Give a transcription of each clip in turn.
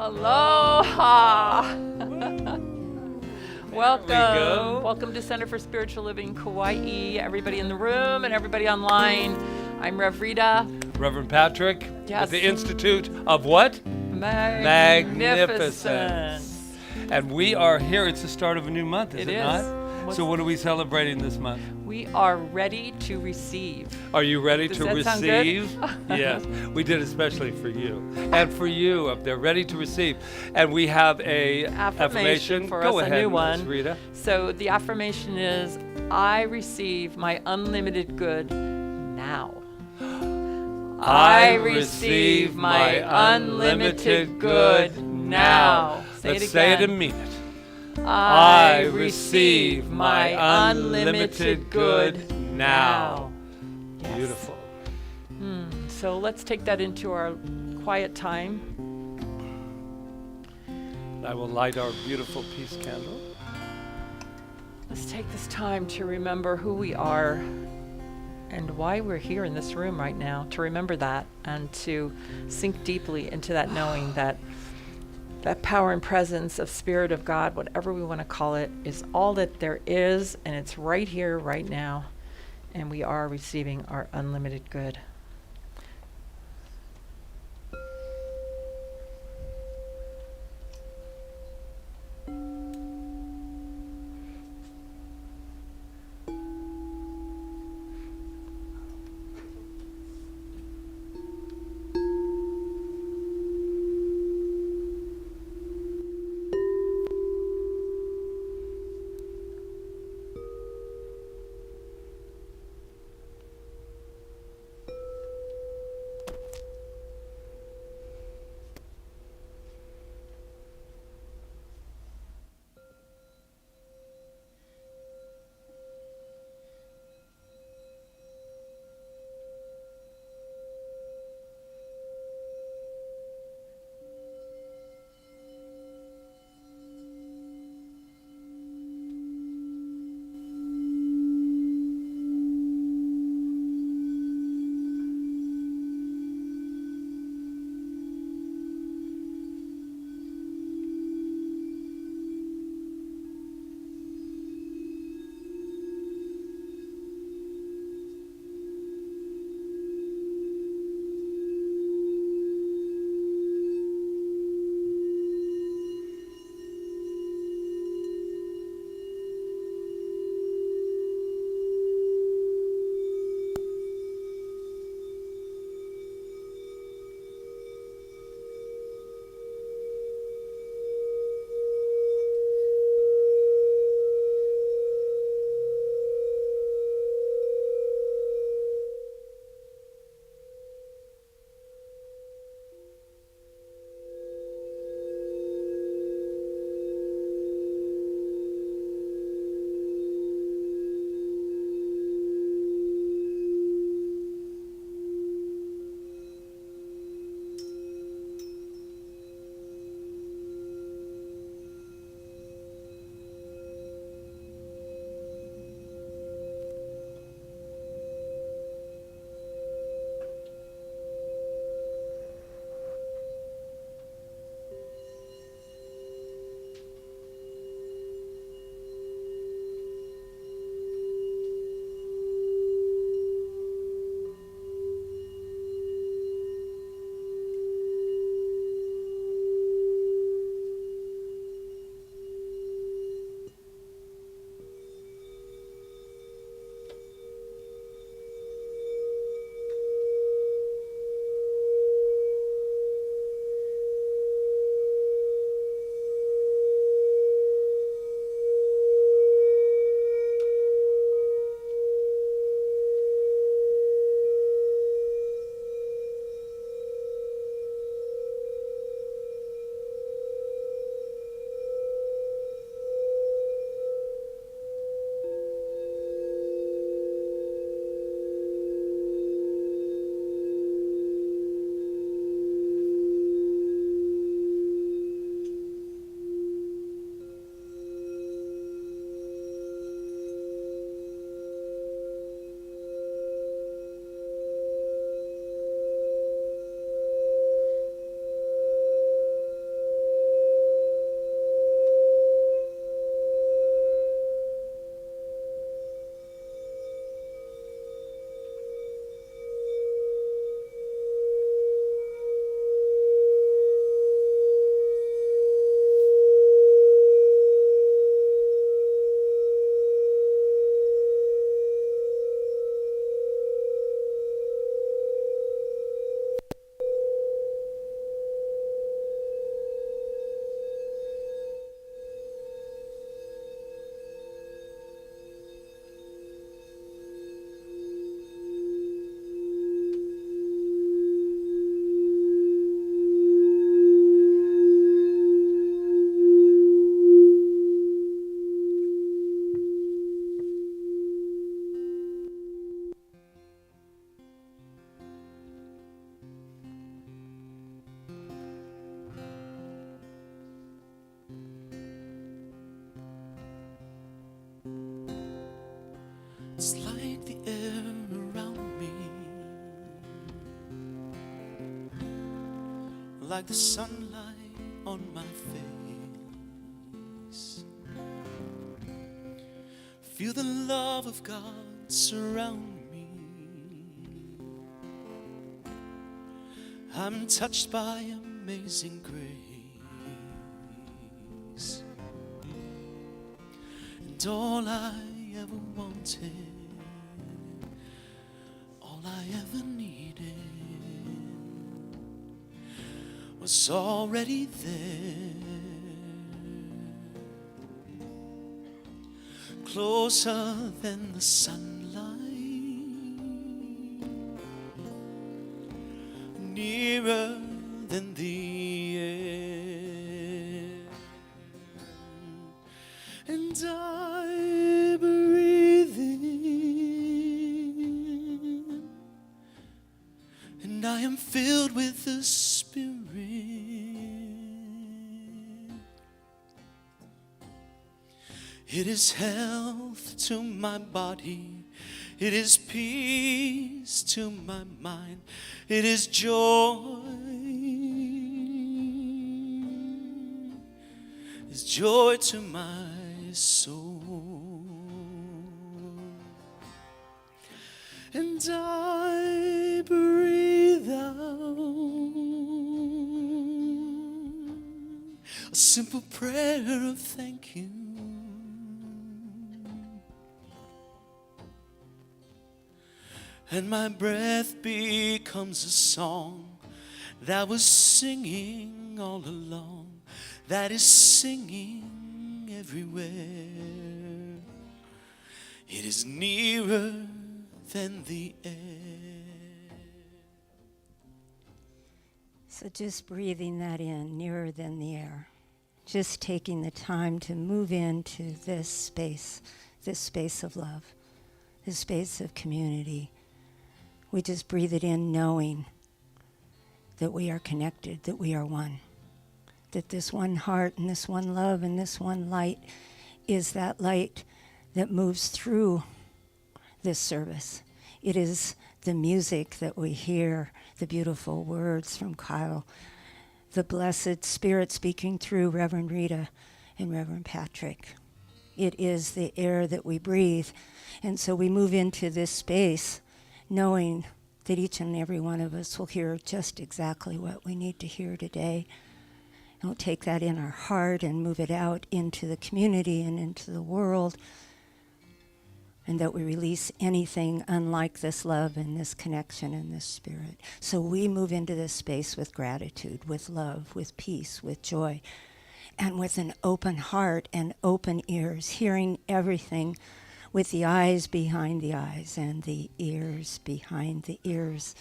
Aloha! Welcome. go. Welcome to Center for Spiritual Living Kauai, everybody in the room and everybody online. I'm Rev Rita. Reverend Patrick, Yes. at the Institute of what? Magnificence. And we are here. It's the start of a new month, is it not? So what are we celebrating this month? We are ready to receive. Are you ready Does to that sound good? receive? Yes, we did especially for you. And for you up there, ready to receive. And we have a affirmation for Go us, ahead, a new Miss one. Rita. So the affirmation is, I receive my unlimited good now. I receive my unlimited good now. Let's say it again. and mean it. I receive my unlimited good now. Yes. Beautiful. So let's take that into our quiet time. I will light our beautiful peace candle. Let's take this time to remember who we are and why we're here in this room right now, to remember that and to sink deeply into that knowing that that power and presence of Spirit of God, whatever we want to call it, is all that there is, and it's right here, right now, and we are receiving our unlimited good. like the sunlight on my face. Feel the love of God surround me. I'm touched by amazing grace. And all I ever wanted, all I ever needed was already there. Closer than the sunlight, nearer than the air. And I breathe in, and I am filled with the Spirit. It is health to my body, it is peace to my mind, it is joy, it's joy to my soul. And I breathe out a simple prayer of thank you. And my breath becomes a song that was singing all along, that is singing everywhere. It is nearer than the air. So just breathing that in, nearer than the air. Just taking the time to move into this space of love, this space of community. We just breathe it in knowing that we are connected, that we are one, that this one heart and this one love and this one light is that light that moves through this service. It is the music that we hear, the beautiful words from Kyle, the blessed Spirit speaking through Reverend Rita and Reverend Patrick. It is the air that we breathe. And so we move into this space knowing that each and every one of us will hear just exactly what we need to hear today. And we'll take that in our heart and move it out into the community and into the world. And that we release anything unlike this love and this connection and this spirit. So we move into this space with gratitude, with love, with peace, with joy, and with an open heart and open ears, hearing everything with the eyes behind the eyes and the ears behind the ears.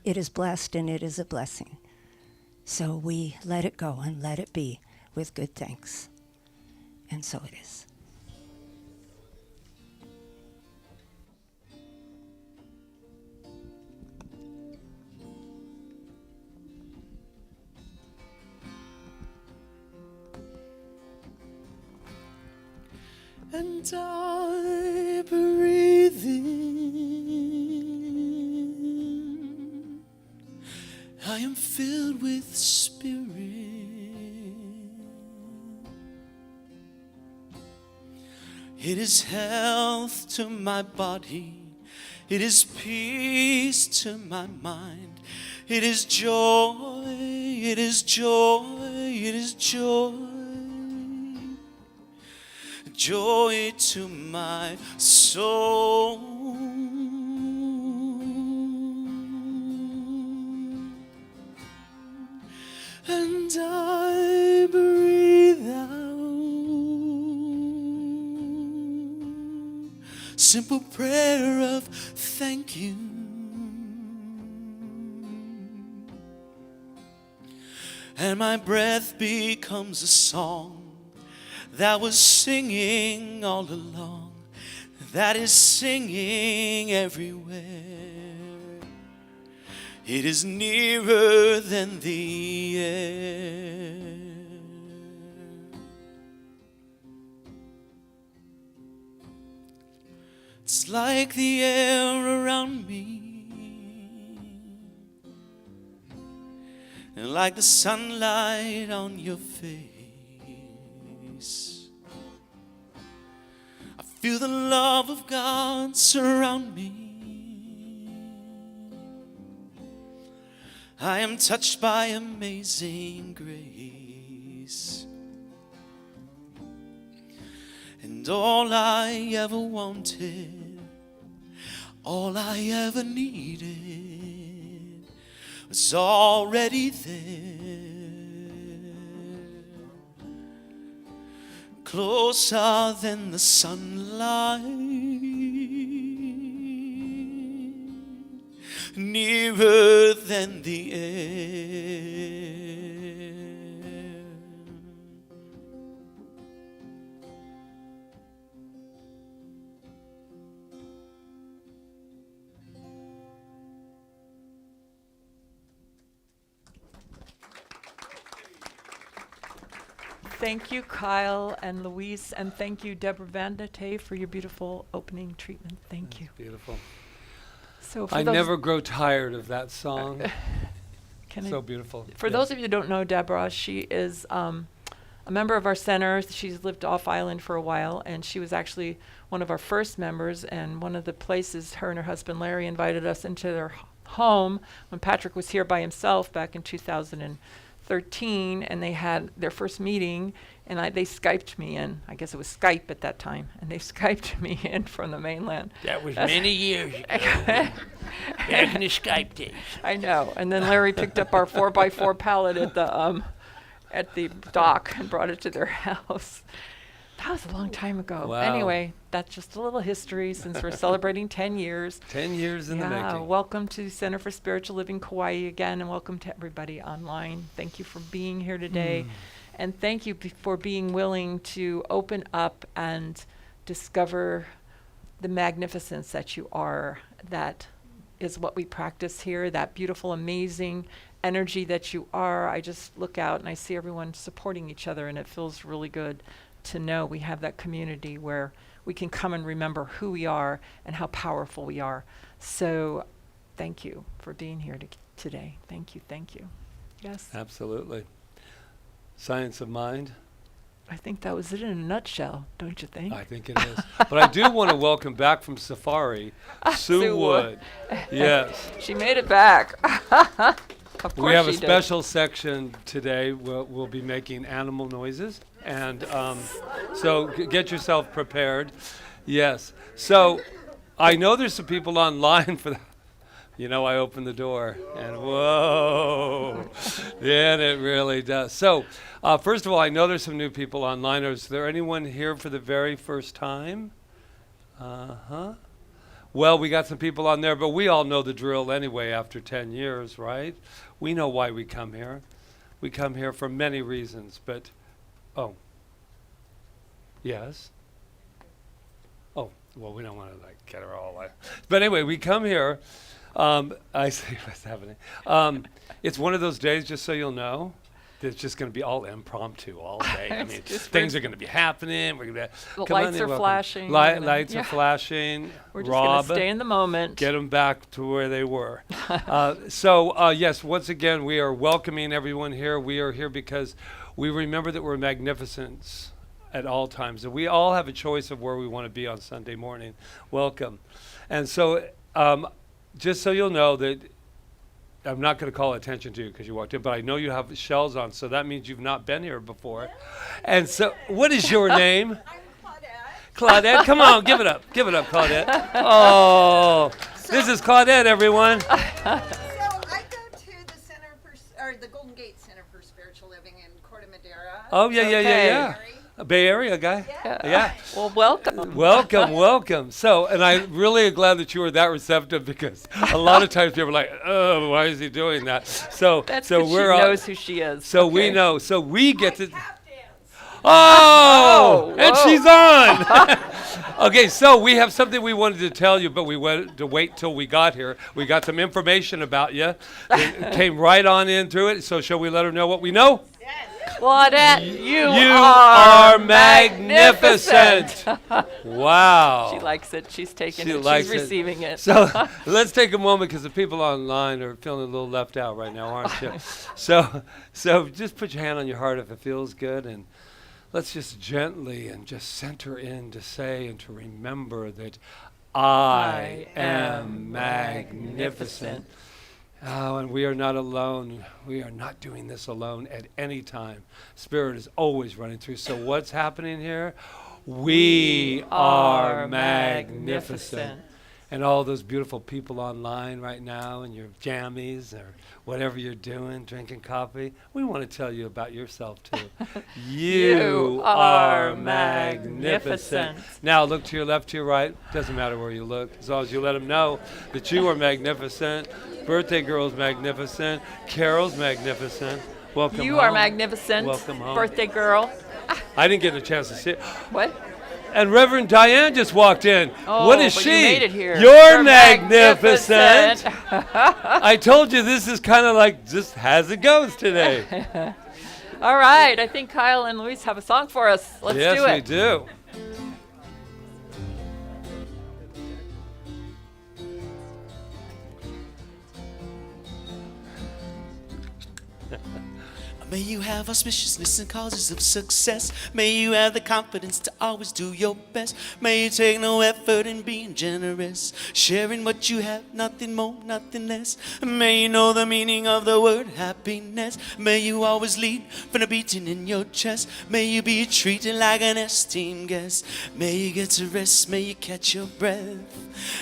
It is blessed and it is a blessing. So we let it go and let it be with good thanks. And so it is. And I breathe in, I am filled with Spirit. It is health to my body, it is peace to my mind, it is joy, it is joy, it is joy. Joy to my soul. And I breathe out simple prayer of thank you. And my breath becomes a song that was singing all along, that is singing everywhere. It is nearer than the air. It's like the air around me, and like the sunlight on your face. I feel the love of God surround me. I am touched by amazing grace. And all I ever wanted, all I ever needed was already there. Closer than the sunlight, nearer than the air. Thank you, Kyle and Luis, and thank you, Deborah Vandate, for your beautiful opening treatment. Thank you. Beautiful. So for I those never grow tired of that song. Can So I- beautiful. For Yes. those of you who don't know Deborah, she is a member of our center. She's lived off island for a while, and she was actually one of our first members. And one of the places her and her husband Larry invited us into their home when Patrick was here by himself back in 2013, and they had their first meeting, and they Skyped me in. I guess it was Skype at that time, and they Skyped me in from the mainland. That was many years ago. Back in the Skype days. I know. And then Larry picked up our 4x4 pallet at the dock and brought it to their house. That was a long time ago. Wow. Anyway, that's just a little history since we're celebrating 10 years. 10 years in the Yeah, making. welcome to Center for Spiritual Living Kauai again, and welcome to everybody online. Thank you for being here today. And thank you for being willing to open up and discover the magnificence that you are. That is what we practice here, that beautiful, amazing energy that you are. I just look out and I see everyone supporting each other, and it feels really good to know we have that community where we can come and remember who we are and how powerful we are. So thank you for being here today. Thank you, thank you. Yes, Absolutely. Science of mind. I think that was it in a nutshell, don't you think? I think it is. But I do want to welcome back from Safari, Sue Sue Wood. Wood. Yes. She made it back. Of course We have a she did. special section today. We'll be making animal noises. And so get yourself prepared. Yes. So I know there's some people online for that. You know, I opened the door and whoa, yeah, it really does. So first of all, I know there's some new people online. Is there anyone here for the very first time? Well, we got some people on there, but we all know the drill anyway after 10 years, right? We know why we come here. We come here for many reasons, but, oh, yes. Oh, well, we don't want to like get her all like, but anyway, we come here. I see what's happening. It's one of those days, just so you'll know, it's just going to be all impromptu all day. I It's mean, just things we're- are going to be happening. We're going to The come on lights in, are welcome. flashing, Lights yeah. are flashing. We're just Rob, going to stay in the moment. get them back to where they were. So yes, once again, we are welcoming everyone here. We are here because we remember that we're magnificent at all times, and we all have a choice of where we want to be on Sunday morning. Welcome. And so just so you'll know that I'm not going to call attention to you because you walked in, but I know you have shells on, so that means you've not been here before. And so, what is your name? I'm Claudette. Claudette, come on, give it up, Claudette. Oh, this is Claudette, everyone. So I go to the Center for, or the Golden Gate Center for Spiritual Living in Corte Madera. Oh yeah. Okay. A Bay Area guy. Yeah. Well, welcome. Welcome. So, and I'm really glad that you were that receptive because a lot of times people are like, oh, why is he doing that? So, That's so 'cause we're she all, knows who she is. so Okay. we know. So we get to. Tap dance. Oh, and whoa. she's on. Okay, so we have something we wanted to tell you, but we wanted to wait till we got here. We got some information about you. It came right on in through it. So shall we let her know what we know? Yeah. Claudette, you You are are magnificent. Wow. She likes it. She's taking She it. likes She's it. receiving it. So let's take a moment because the people online are feeling a little left out right now, aren't you? So just put your hand on your heart if it feels good, and let's just gently and just center in to say and to remember that I am magnificent. Oh, and we are not alone. We are not doing this alone at any time. Spirit is always running through. So what's happening here? We are magnificent. And all those beautiful people online right now in your jammies or whatever you're doing, drinking coffee, we want to tell you about yourself too. You are magnificent. Now look to your left, to your right. Doesn't matter where you look, as long as you let them know that you are magnificent. Birthday girl's magnificent. Carol's magnificent. Welcome You home. are magnificent. Welcome home. Birthday girl. I didn't get a chance to see it. What? And Reverend Diane just walked in. Oh, what is but she? you made it here. You're magnificent. magnificent. I told you this is kind of like just as it goes today. All right. I think Kyle and Luis have a song for us. Let's yes, do it. we do. May you have auspiciousness and causes of success. May you have the confidence to always do your best. May you take no effort in being generous, sharing what you have, nothing more, nothing less. May you know the meaning of the word happiness. May you always lead from the beating in your chest. May you be treated like an esteemed guest. May you get to rest, may you catch your breath.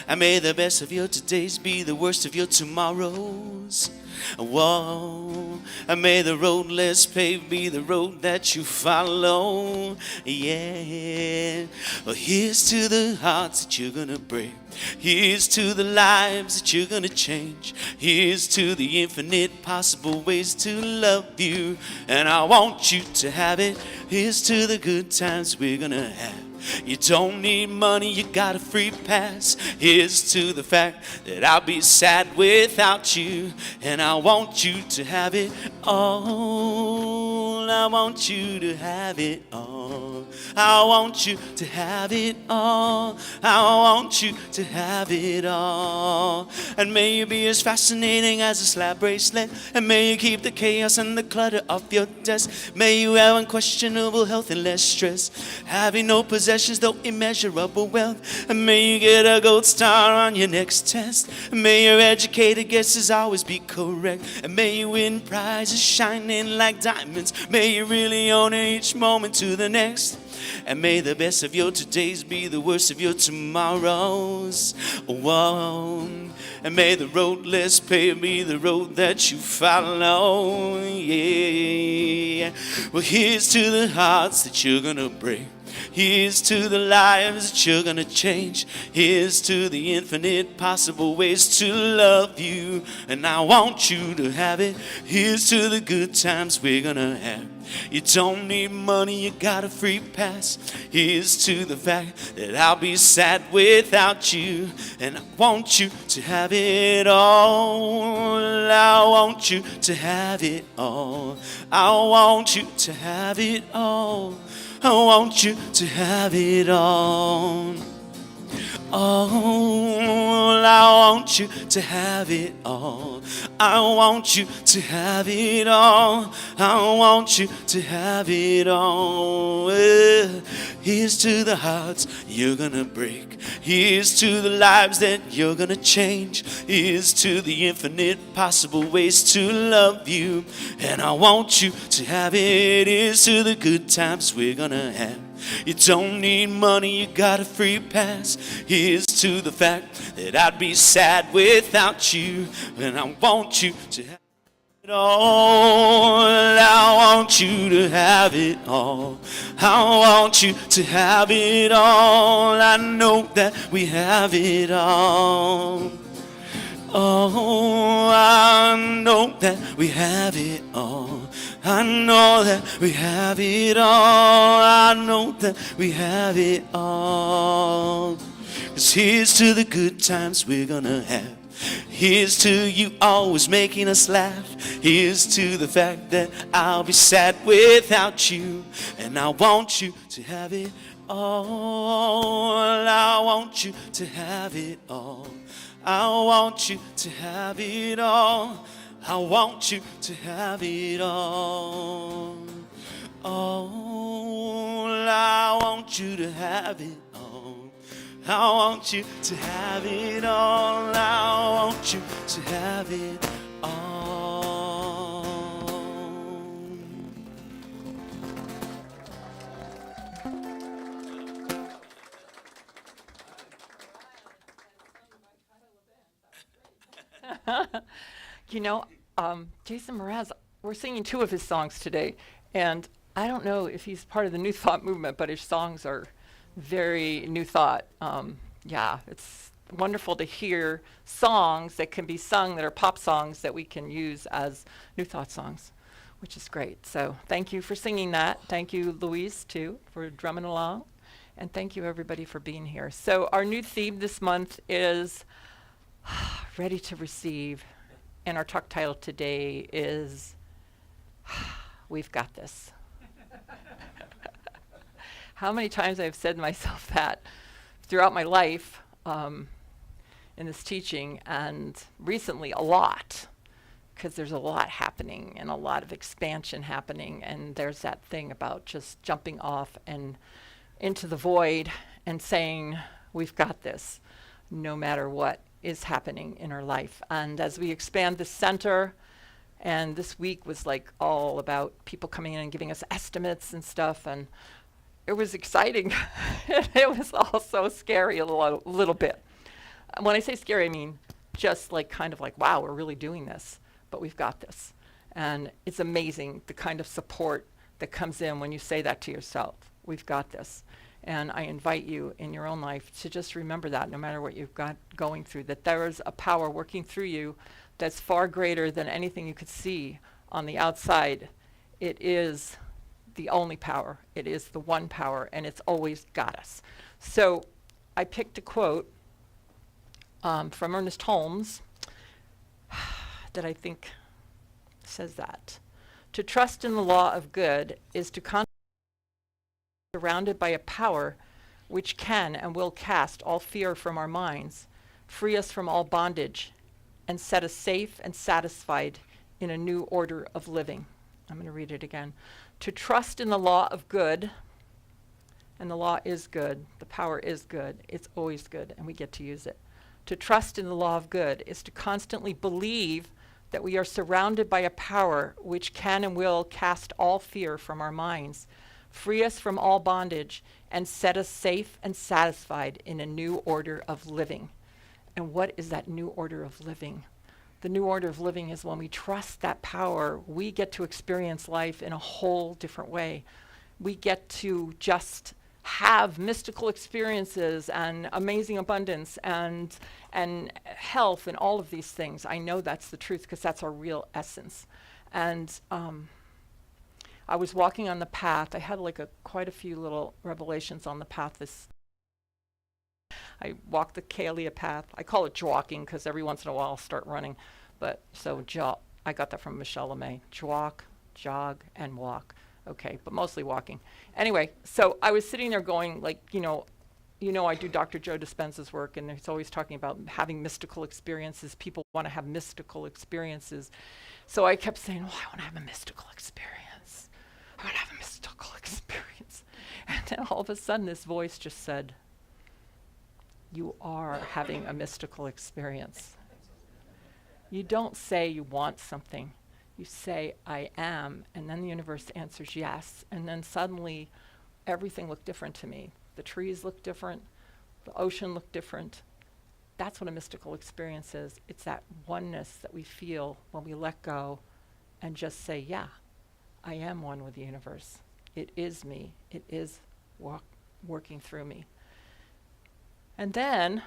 And may the best of your todays be the worst of your tomorrows. Whoa, and may the road less paved be the road that you follow. Yeah. Well, here's to the hearts that you're gonna break. Here's to the lives that you're gonna change. Here's to the infinite possible ways to love you. And I want you to have it. Here's to the good times we're gonna have. You don't need money, you got a free pass. Here's to the fact that I'll be sad without you. And I want you to have it all. I want you to have it all. I want you to have it all. I want you to have it all. And may you be as fascinating as a slab bracelet. And may you keep the chaos and the clutter off your desk. May you have unquestionable health and less stress. Having no possessions, though immeasurable wealth. And may you get a gold star on your next test. And may your educated guesses always be correct. And may you win prizes shining like diamonds. May you really own each moment to the next. And may the best of your todays be the worst of your tomorrows. Whoa. And may the road less paved be the road that you follow. Yeah. Well, here's to the hearts that you're gonna break. Here's to the lives that you're gonna change. Here's to the infinite possible ways to love you. And I want you to have it. Here's to the good times we're gonna have. You don't need money, you got a free pass. Here's to the fact that I'll be sad without you. And I want you to have it all. I want you to have it all. I want you to have it all. I want you to have it all. Oh, I want you to have it all. I want you to have it all. I want you to have it all. Here's to the hearts you're gonna break. Here's to the lives that you're gonna change. Here's to the infinite possible ways to love you. And I want you to have it. Here's to the good times we're gonna have. You don't need money, you got a free pass. Here's to the fact that I'd be sad without you. And I want you to have it all. I want you to have it all. I want you to have it all. I know that we have it all. Oh, I know that we have it all. I know that we have it all. I know that we have it all. 'Cause here's to the good times we're gonna have. Here's to you always making us laugh. Here's to the fact that I'll be sad without you. And I want you to have it all. I want you to have it all. I want you to have it all. I want you to have it all. Oh, I want you to have it all. I want you to have it all. I want you to have it all. You know, Jason Mraz, we're singing 2 of his songs today, and I don't know if he's part of the New Thought movement, but his songs are very New Thought. Yeah, it's wonderful to hear songs that can be sung that are pop songs that we can use as New Thought songs, which is great. So thank you for singing that. Thank you, Louise, too, for drumming along. And thank you, everybody, for being here. So our new theme this month is Ready to Receive. And our talk title today is We've Got This. How many times I've said to myself that throughout my life in this teaching, and recently a lot, because there's a lot happening and a lot of expansion happening, and there's that thing about just jumping off and into the void and saying, we've got this, no matter what is happening in our life. And as we expand the center, and this week was like all about people coming in and giving us estimates and stuff, and it was exciting. It was also scary a little bit. When I say scary, I mean just like kind of like, wow, we're really doing this, but we've got this. And it's amazing the kind of support that comes in when you say that to yourself. We've got this. And I invite you in your own life to just remember that no matter what you've got going through, that there is a power working through you that's far greater than anything you could see on the outside. It is the only power. It is the one power, and it's always got us. So I picked a quote from Ernest Holmes that I think says that. To trust in the law of good is to surrounded by a power which can and will cast all fear from our minds, free us from all bondage, and set us safe and satisfied in a new order of living. I'm going to read it again. To trust in the law of good, and the law is good, the power is good, it's always good, and we get to use it. To trust in the law of good is to constantly believe that we are surrounded by a power which can and will cast all fear from our minds, free us from all bondage, and set us safe and satisfied in a new order of living. And what is that new order of living? The new order of living is when we trust that power, we get to experience life in a whole different way. We get to just have mystical experiences and amazing abundance and health and all of these things. I know that's the truth because that's our real essence. And I was walking on the path. I had like quite a few little revelations on the path. I walked the Kaua'i path. I call it jawalking because every once in a while I'll start running. But so I got that from Michelle LeMay. Jawalk, jog, and walk. Okay, but mostly walking. Anyway, so I was sitting there going like, I do Dr. Joe Dispenza's work, and he's always talking about having mystical experiences. People want to have mystical experiences. So I kept saying, I want to have a mystical experience. I want to have a mystical experience. And then all of a sudden this voice just said, you are having a mystical experience. You don't say you want something. You say, I am, and then the universe answers yes, and then suddenly everything looked different to me. The trees looked different, the ocean looked different. That's what a mystical experience is. It's that oneness that we feel when we let go and just say, yeah, I am one with the universe. It is me. It is working through me. And then,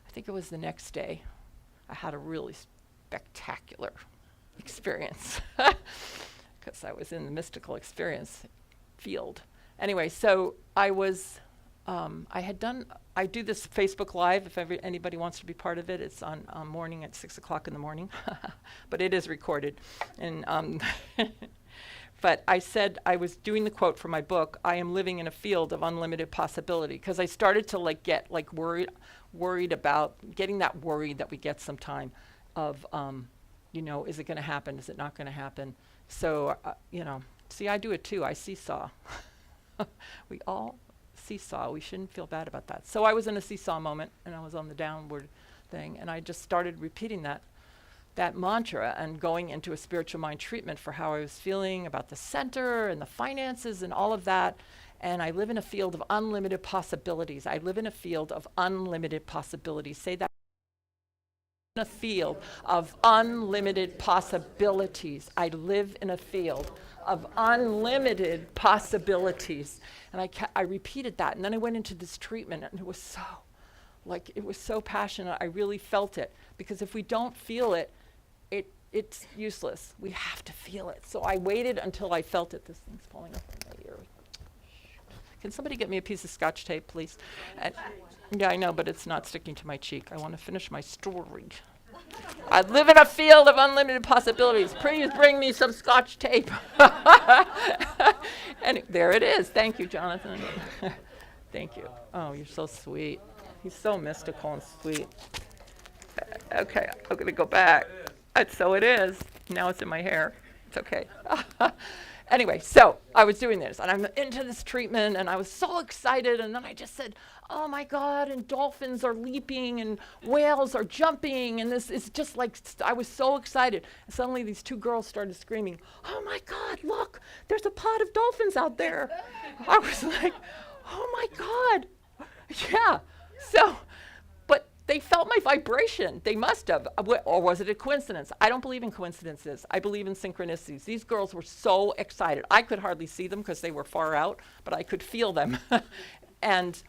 I think it was the next day, I had a really spectacular experience because I was in the mystical experience field. Anyway, so I was I do this Facebook Live if anybody wants to be part of it. It's on morning at 6 o'clock in the morning, but it is recorded. And but I said I was doing the quote for my book, I am living in a field of unlimited possibility, because I started to get worried about getting that worry that we get sometime of, is it going to happen? Is it not going to happen? So, see, I do it too. I seesaw. We all seesaw. We shouldn't feel bad about that. So I was in a seesaw moment, and I was on the downward thing, and I just started repeating that mantra and going into a spiritual mind treatment for how I was feeling about the center and the finances and all of that. And I live in a field of unlimited possibilities. I live in a field of unlimited possibilities. Say that. In a field of unlimited possibilities. I live in a field of unlimited possibilities. And I repeated that. And then I went into this treatment, and it was so passionate. I really felt it. Because if we don't feel it, it's useless. We have to feel it. So I waited until I felt it. This thing's falling off my ear. Can somebody get me a piece of Scotch tape, please? Yeah, I know, but it's not sticking to my cheek. I want to finish my story. I live in a field of unlimited possibilities. Please bring me some Scotch tape. And there it is. Thank you, Jonathan. Thank you. Oh, you're so sweet. He's so mystical and sweet. Okay, I'm going to go back. So it is. Now it's in my hair. It's okay. Anyway, so I was doing this, and I'm into this treatment, and I was so excited, and then I just said, oh my God, and dolphins are leaping, and whales are jumping, and this is just like, I was so excited. And suddenly these two girls started screaming, oh my God, look, there's a pod of dolphins out there. I was like, oh my God. Yeah, so, but they felt my vibration. They must have. Or was it a coincidence? I don't believe in coincidences. I believe in synchronicities. These girls were so excited. I could hardly see them because they were far out, but I could feel them. And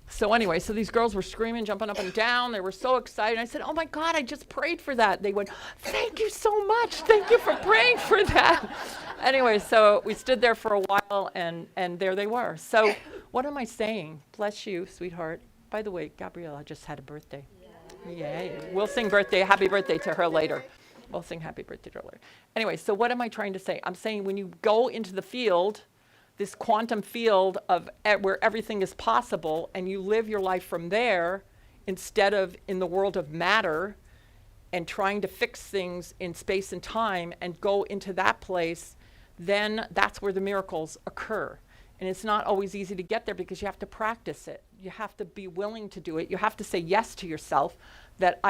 so anyway, so these girls were screaming, jumping up and down. They were so excited. I said, oh my God, I just prayed for that. They went, thank you so much. Thank you for praying for that. Anyway, so we stood there for a while, and there they were. So what am I saying? Bless you, sweetheart. By the way, Gabriella just had a birthday. Yay. We'll sing happy birthday to her later. We'll sing happy birthday to her later. Anyway, so what am I trying to say? I'm saying when you go into the field, this quantum field of where everything is possible, and you live your life from there instead of in the world of matter and trying to fix things in space and time and go into that place, then that's where the miracles occur. And it's not always easy to get there because you have to practice it. You have to be willing to do it. You have to say yes to yourself that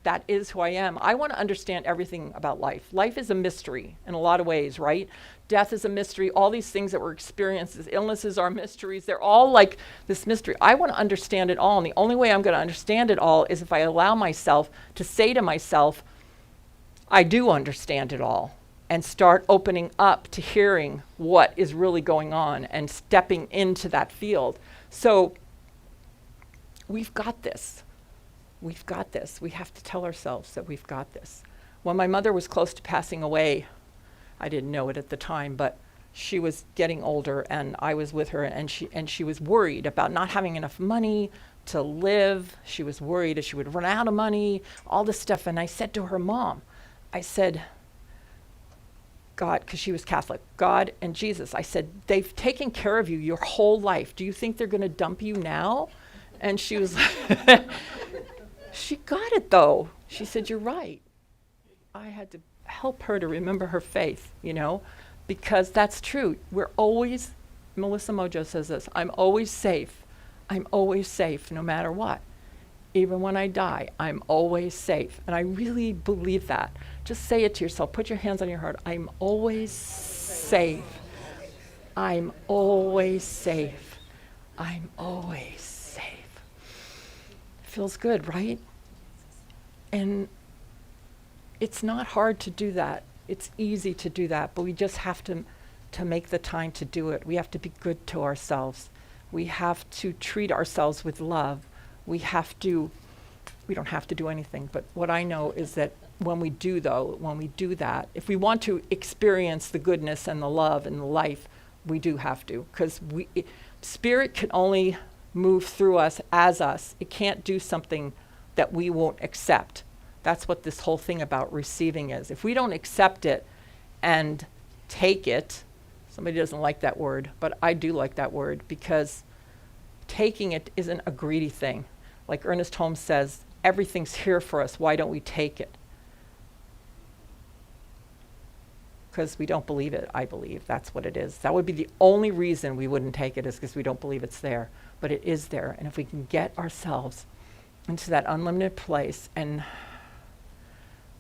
that is who I am. I want to understand everything about life. Life is a mystery in a lot of ways, right? Death is a mystery. All these things that we're experiencing, illnesses are mysteries. They're all like this mystery. I want to understand it all. And the only way I'm going to understand it all is if I allow myself to say to myself, I do understand it all. And start opening up to hearing what is really going on and stepping into that field. So we've got this. We've got this. We have to tell ourselves that we've got this. When my mother was close to passing away, I didn't know it at the time, but she was getting older, and I was with her, and she was worried about not having enough money to live. She was worried that she would run out of money, all this stuff. And I said to her mom, I said, God, because she was Catholic, God and Jesus. I said, they've taken care of you your whole life. Do you think they're going to dump you now? And she was like, she got it though. She said, you're right. I had to help her to remember her faith, because that's true. We're always, Melissa Mojo says this, I'm always safe. I'm always safe no matter what. Even when I die, I'm always safe. And I really believe that. Just say it to yourself. Put your hands on your heart. I'm always safe. I'm always safe. I'm always safe. Feels good, right? And it's not hard to do that. It's easy to do that, but we just have to make the time to do it. We have to be good to ourselves. We have to treat ourselves with love. We don't have to do anything, but what I know is that when we do that, if we want to experience the goodness and the love and the life, we do have to, because spirit can only move through us as us. It can't do something that we won't accept. That's what this whole thing about receiving is. If we don't accept it and take it, somebody doesn't like that word, but I do like that word, because taking it isn't a greedy thing. Like Ernest Holmes says, everything's here for us. Why don't we take it? Because we don't believe it, I believe. That's what it is. That would be the only reason we wouldn't take it, is because we don't believe it's there. But it is there. And if we can get ourselves into that unlimited place and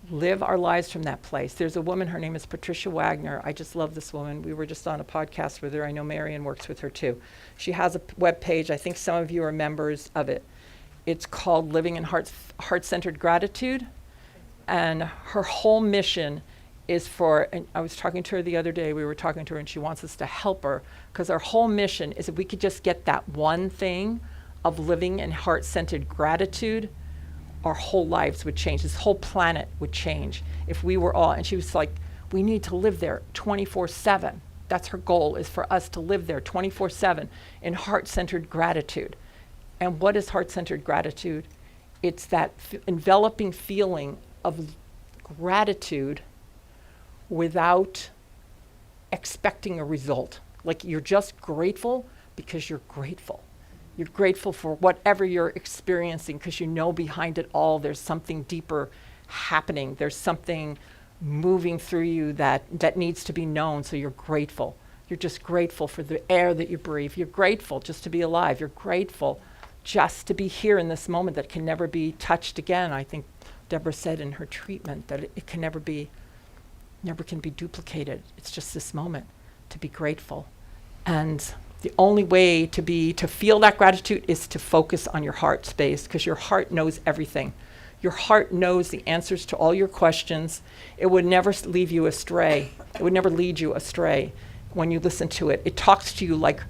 live our lives from that place. There's a woman, her name is Patricia Wagner. I just love this woman. We were just on a podcast with her. I know Marion works with her too. She has a web page. I think some of you are members of it. It's called Living in Heart-Centered Gratitude. And her whole mission is for, and I was talking to her the other day, we were talking to her, and she wants us to help her, because our whole mission is if we could just get that one thing of living in heart-centered gratitude, our whole lives would change. This whole planet would change if we were all, and she was like, we need to live there 24/7. That's her goal, is for us to live there 24/7 in heart-centered gratitude. And what is heart-centered gratitude? It's that enveloping feeling of gratitude without expecting a result. Like you're just grateful because you're grateful. You're grateful for whatever you're experiencing, because you know behind it all there's something deeper happening. There's something moving through you that needs to be known, so you're grateful. You're just grateful for the air that you breathe. You're grateful just to be alive. You're grateful just to be here in this moment that can never be touched again. I think Deborah said in her treatment that it can never can be duplicated. It's just this moment to be grateful. And the only way to feel that gratitude is to focus on your heart space, because your heart knows everything. Your heart knows the answers to all your questions. It would never leave you astray. It would never lead you astray when you listen to it. It talks to you like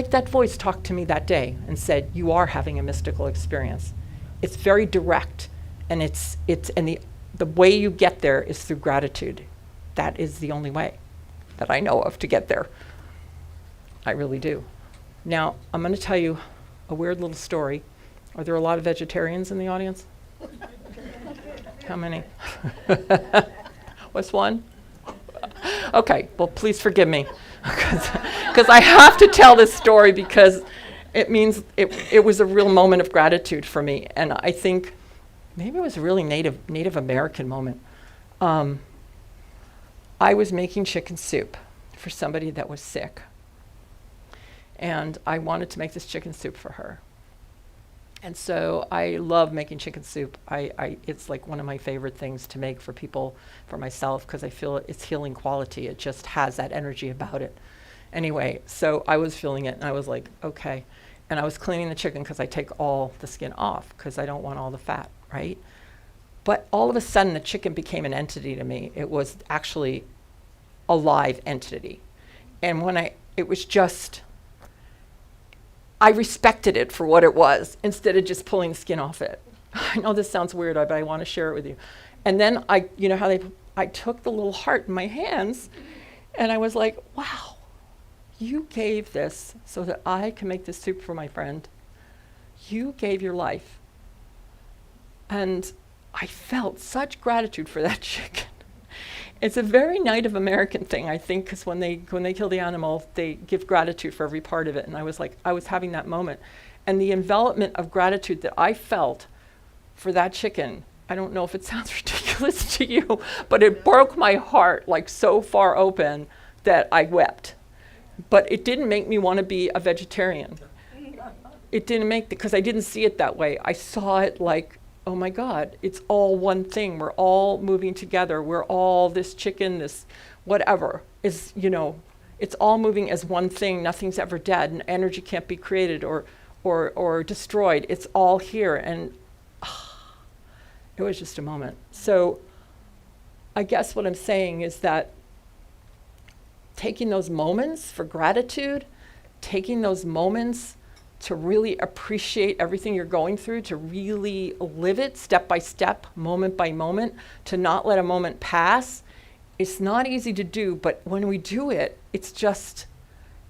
that voice talked to me that day and said, you are having a mystical experience. It's very direct, and the way you get there is through gratitude. That is the only way that I know of to get there. I really do. Now, I'm going to tell you a weird little story. Are there a lot of vegetarians in the audience? How many? What's one? Okay, well, please forgive me, because I have to tell this story, because it means it was a real moment of gratitude for me, and I think maybe it was a really Native American moment. I was making chicken soup for somebody that was sick. And I wanted to make this chicken soup for her. And so I love making chicken soup. It's like one of my favorite things to make for people, for myself, because I feel it's healing quality. It just has that energy about it. Anyway, so I was feeling it, and I was like, okay. And I was cleaning the chicken, because I take all the skin off, because I don't want all the fat, right? But all of a sudden, the chicken became an entity to me. It was actually a live entity. And it was just, I respected it for what it was, instead of just pulling the skin off it. I know this sounds weird, but I want to share it with you. And then I took the little heart in my hands, and I was like, wow, you gave this so that I can make this soup for my friend. You gave your life. And I felt such gratitude for that chicken. It's a very Native American thing, I think, because when they kill the animal, they give gratitude for every part of it. And I was having that moment. And the envelopment of gratitude that I felt for that chicken, I don't know if it sounds ridiculous to you, but it broke my heart like so far open that I wept. But it didn't make me want to be a vegetarian. It didn't because I didn't see it that way. I saw it like, oh my God, it's all one thing. We're all moving together. We're all this chicken, this whatever is, it's all moving as one thing. Nothing's ever dead, and energy can't be created or destroyed. It's all here. And it was just a moment. So I guess what I'm saying is that taking those moments for gratitude, taking those moments to really appreciate everything you're going through, to really live it step by step, moment by moment, to not let a moment pass. It's not easy to do, but when we do it, it's just,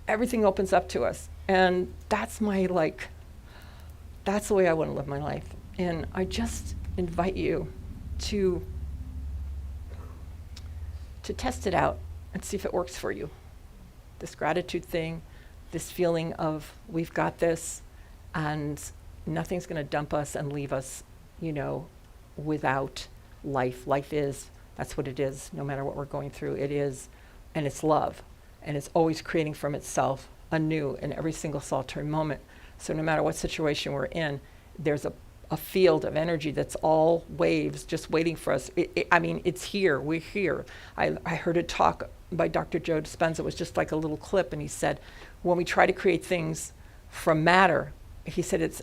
everything opens up to us. And that's my, like, that's the way I want to live my life. And I just invite you to test it out and see if it works for you. This gratitude thing, this feeling of we've got this and nothing's going to dump us and leave us, without life. Life is, that's what it is, no matter what we're going through, it is. And it's love. And it's always creating from itself anew in every single solitary moment. So no matter what situation we're in, there's a field of energy that's all waves just waiting for us. It's here. We're here. I heard a talk by Dr. Joe Dispenza. It was just like a little clip, and he said, when we try to create things from matter, he said it's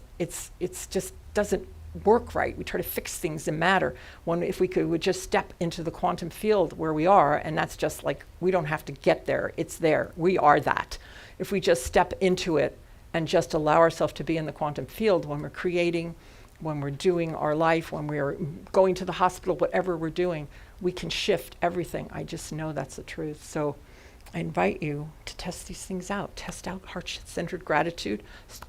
just doesn't work right. We try to fix things in matter. If we would just step into the quantum field where we are, and that's just like, we don't have to get there. It's there. We are that. If we just step into it and just allow ourselves to be in the quantum field when we're creating, when we're doing our life, when we're going to the hospital, whatever we're doing, we can shift everything. I just know that's the truth. So I invite you to test these things out. Test out heart-centered gratitude.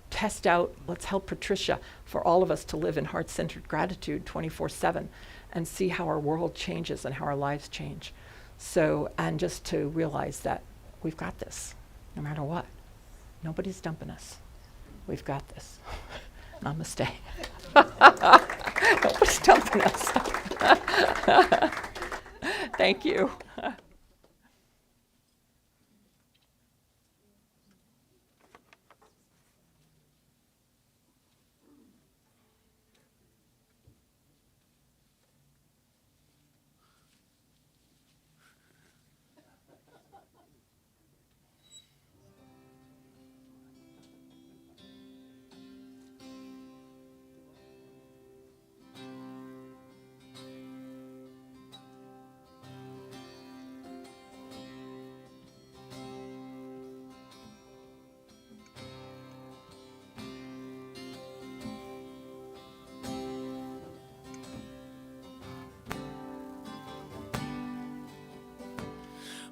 Test out, let's help Patricia, for all of us to live in heart-centered gratitude 24/7 and see how our world changes and how our lives change. So, and just to realize that we've got this, no matter what. Nobody's dumping us. We've got this. Namaste. Nobody's dumping us. Thank you.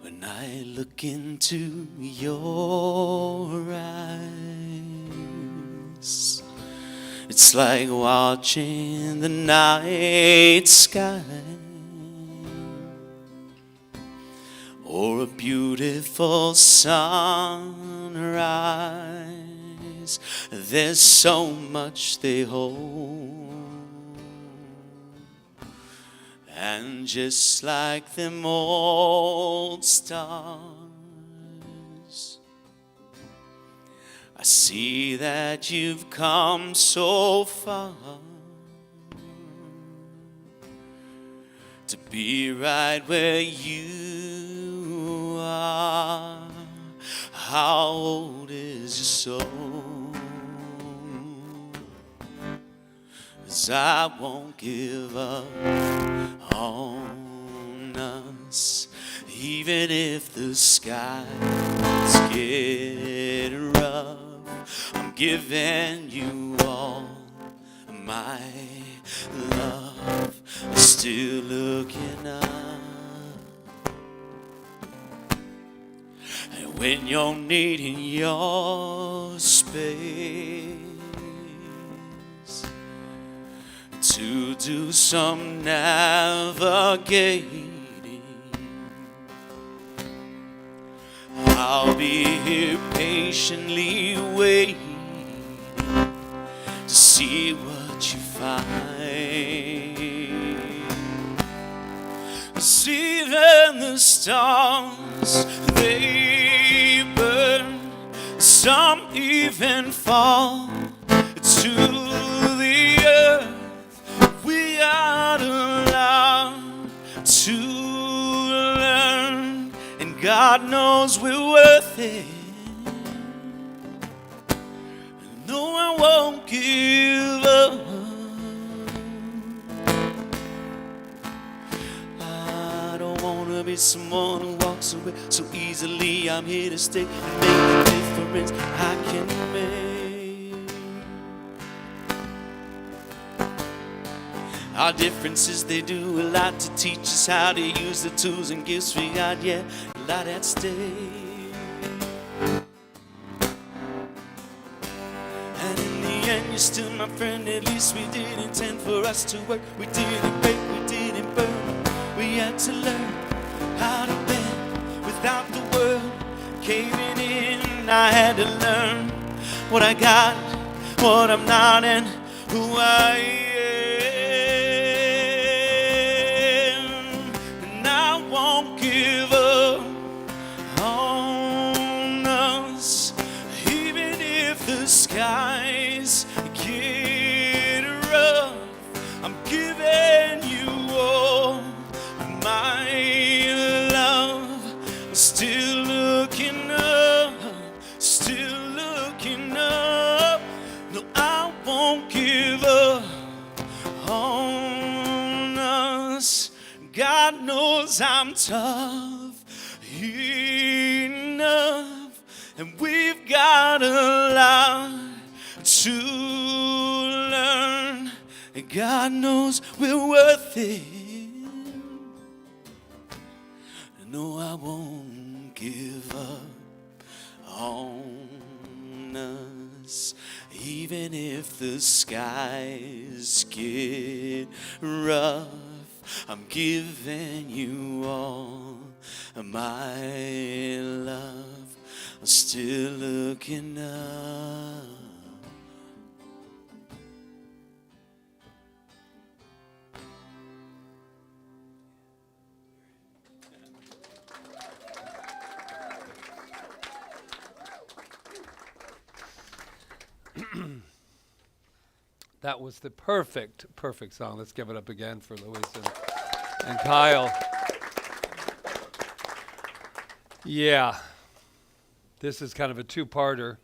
When I look into your eyes, it's like watching the night sky or a beautiful sunrise. There's so much they hold. And just like them old stars, I see that you've come so far to be right where you are. How old is your soul? 'Cause I won't give up on us, even if the skies get rough. I'm giving you all my love, still looking up. And when you're needing your space to do some navigating, I'll be here patiently waiting to see what you find. 'Cause even the stars, they burn, some even fall to the earth. We are allowed to learn, and God knows we're worth it. No, I won't give up. I don't want to be someone who walks away so easily. I'm here to stay and make the difference I can make. Our differences, they do a lot to teach us how to use the tools and gifts we got, yeah, a lot at stake. and you're still my friend. At least we didn't intend for us to work. We didn't break, we didn't burn. We had to learn how to bend without the world caving in. I had to learn what I got, what I'm not, and who I am. And I won't give up on us, even if the skies get rough. I'm giving you all my love. I'm still looking up, still looking up. No, I won't give up on us. God knows I'm tough enough, and we've got a lot to learn, and God knows we're worth it. No, I won't give up on us, even if the skies get rough. I'm giving you all my love. I'm still looking up. That was the perfect song. Let's give it up again for Louise and Kyle. Yeah, this is kind of a two-parter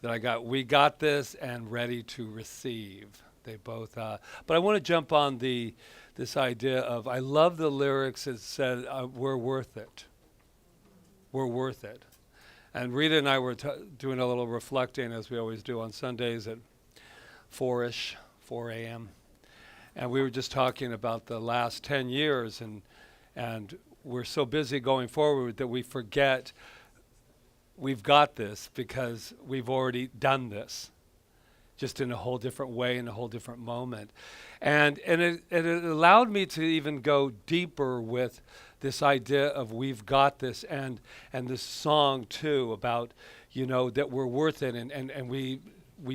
that I got. We got this and ready to receive. They both. But I want to jump on this idea of, I love the lyrics that said, "We're worth it. We're worth it." And Rita and I were doing a little reflecting, as we always do on Sundays at 4 a.m. And we were just talking about the last 10 years, and we're so busy going forward that we forget we've got this because we've already done this, just in a whole different way, in a whole different moment. And it allowed me to even go deeper with this idea of we've got this, and this song too about, you know, that we're worth it, and we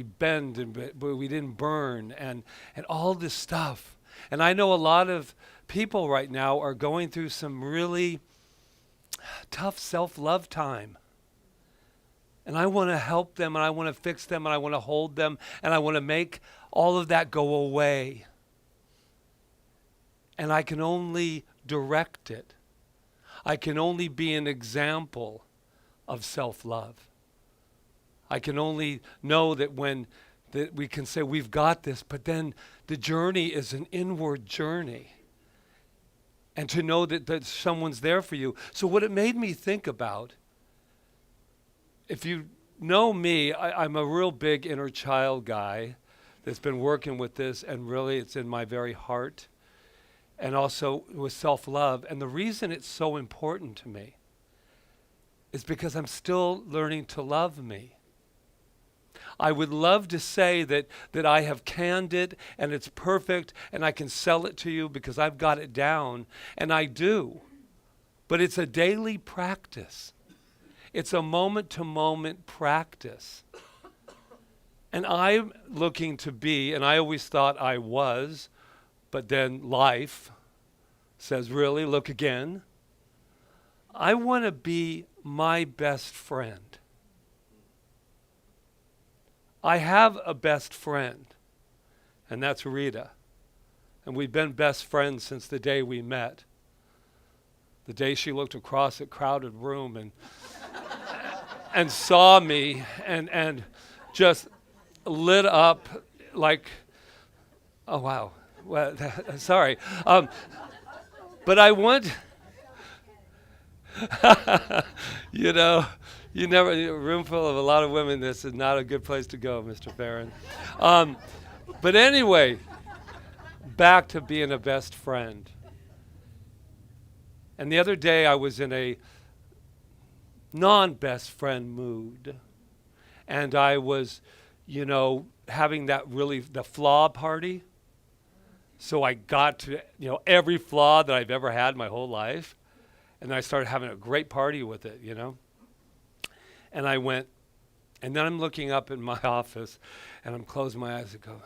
bend, but we didn't burn, and all this stuff. And I know a lot of people right now are going through some really tough self-love time. And I want to help them, and I want to fix them, and I want to hold them, and I want to make all of that go away. And I can only direct it. I can only be an example of self-love. I can only know that that we can say we've got this, but then the journey is an inward journey. And to know that someone's there for you. So what it made me think about, if you know me, I'm a real big inner child guy that's been working with this, and really it's in my very heart, and also with self-love. And the reason it's so important to me is because I'm still learning to love me. I would love to say that I have canned it and it's perfect and I can sell it to you because I've got it down, and I do. But it's a daily practice. It's a moment-to-moment practice. And I'm looking to be, and I always thought I was, but then life says, really, look again. I want to be my best friend. I have a best friend, and that's Rita. And we've been best friends since the day we met. The day she looked across a crowded room and saw me and just lit up like, oh, wow. Well, sorry. But I want, you know, you never, a room full of a lot of women, this is not a good place to go, Mr. Feren. But anyway, back to being a best friend. And the other day I was in a non-best friend mood. And I was, you know, having that really, the flaw party. So I got to, every flaw that I've ever had my whole life. And then I started having a great party with it, And I went, and then I'm looking up in my office and I'm closing my eyes and go,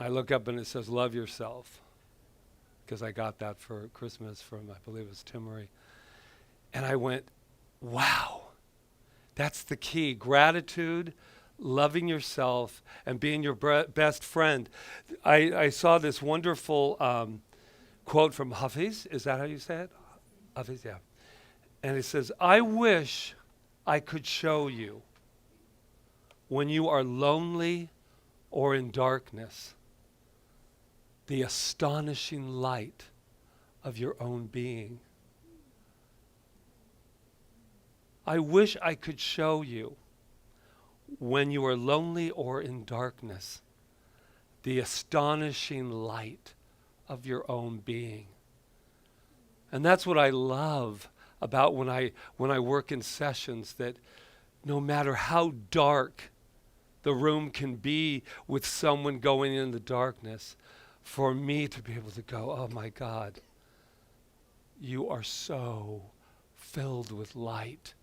I look up and it says, love yourself. Because I got that for Christmas from, I believe it was Timmery. And I went, wow, that's the key. Gratitude, loving yourself, and being your best friend. I saw this wonderful quote from Hafiz. Is that how you say it? Hafiz, yeah. And it says, I wish I could show you when you are lonely or in darkness the astonishing light of your own being. I wish I could show you when you are lonely or in darkness the astonishing light of your own being. And that's what I love about when I work in sessions, that no matter how dark the room can be with someone going in the darkness, for me to be able to go, oh my God, you are so filled with light.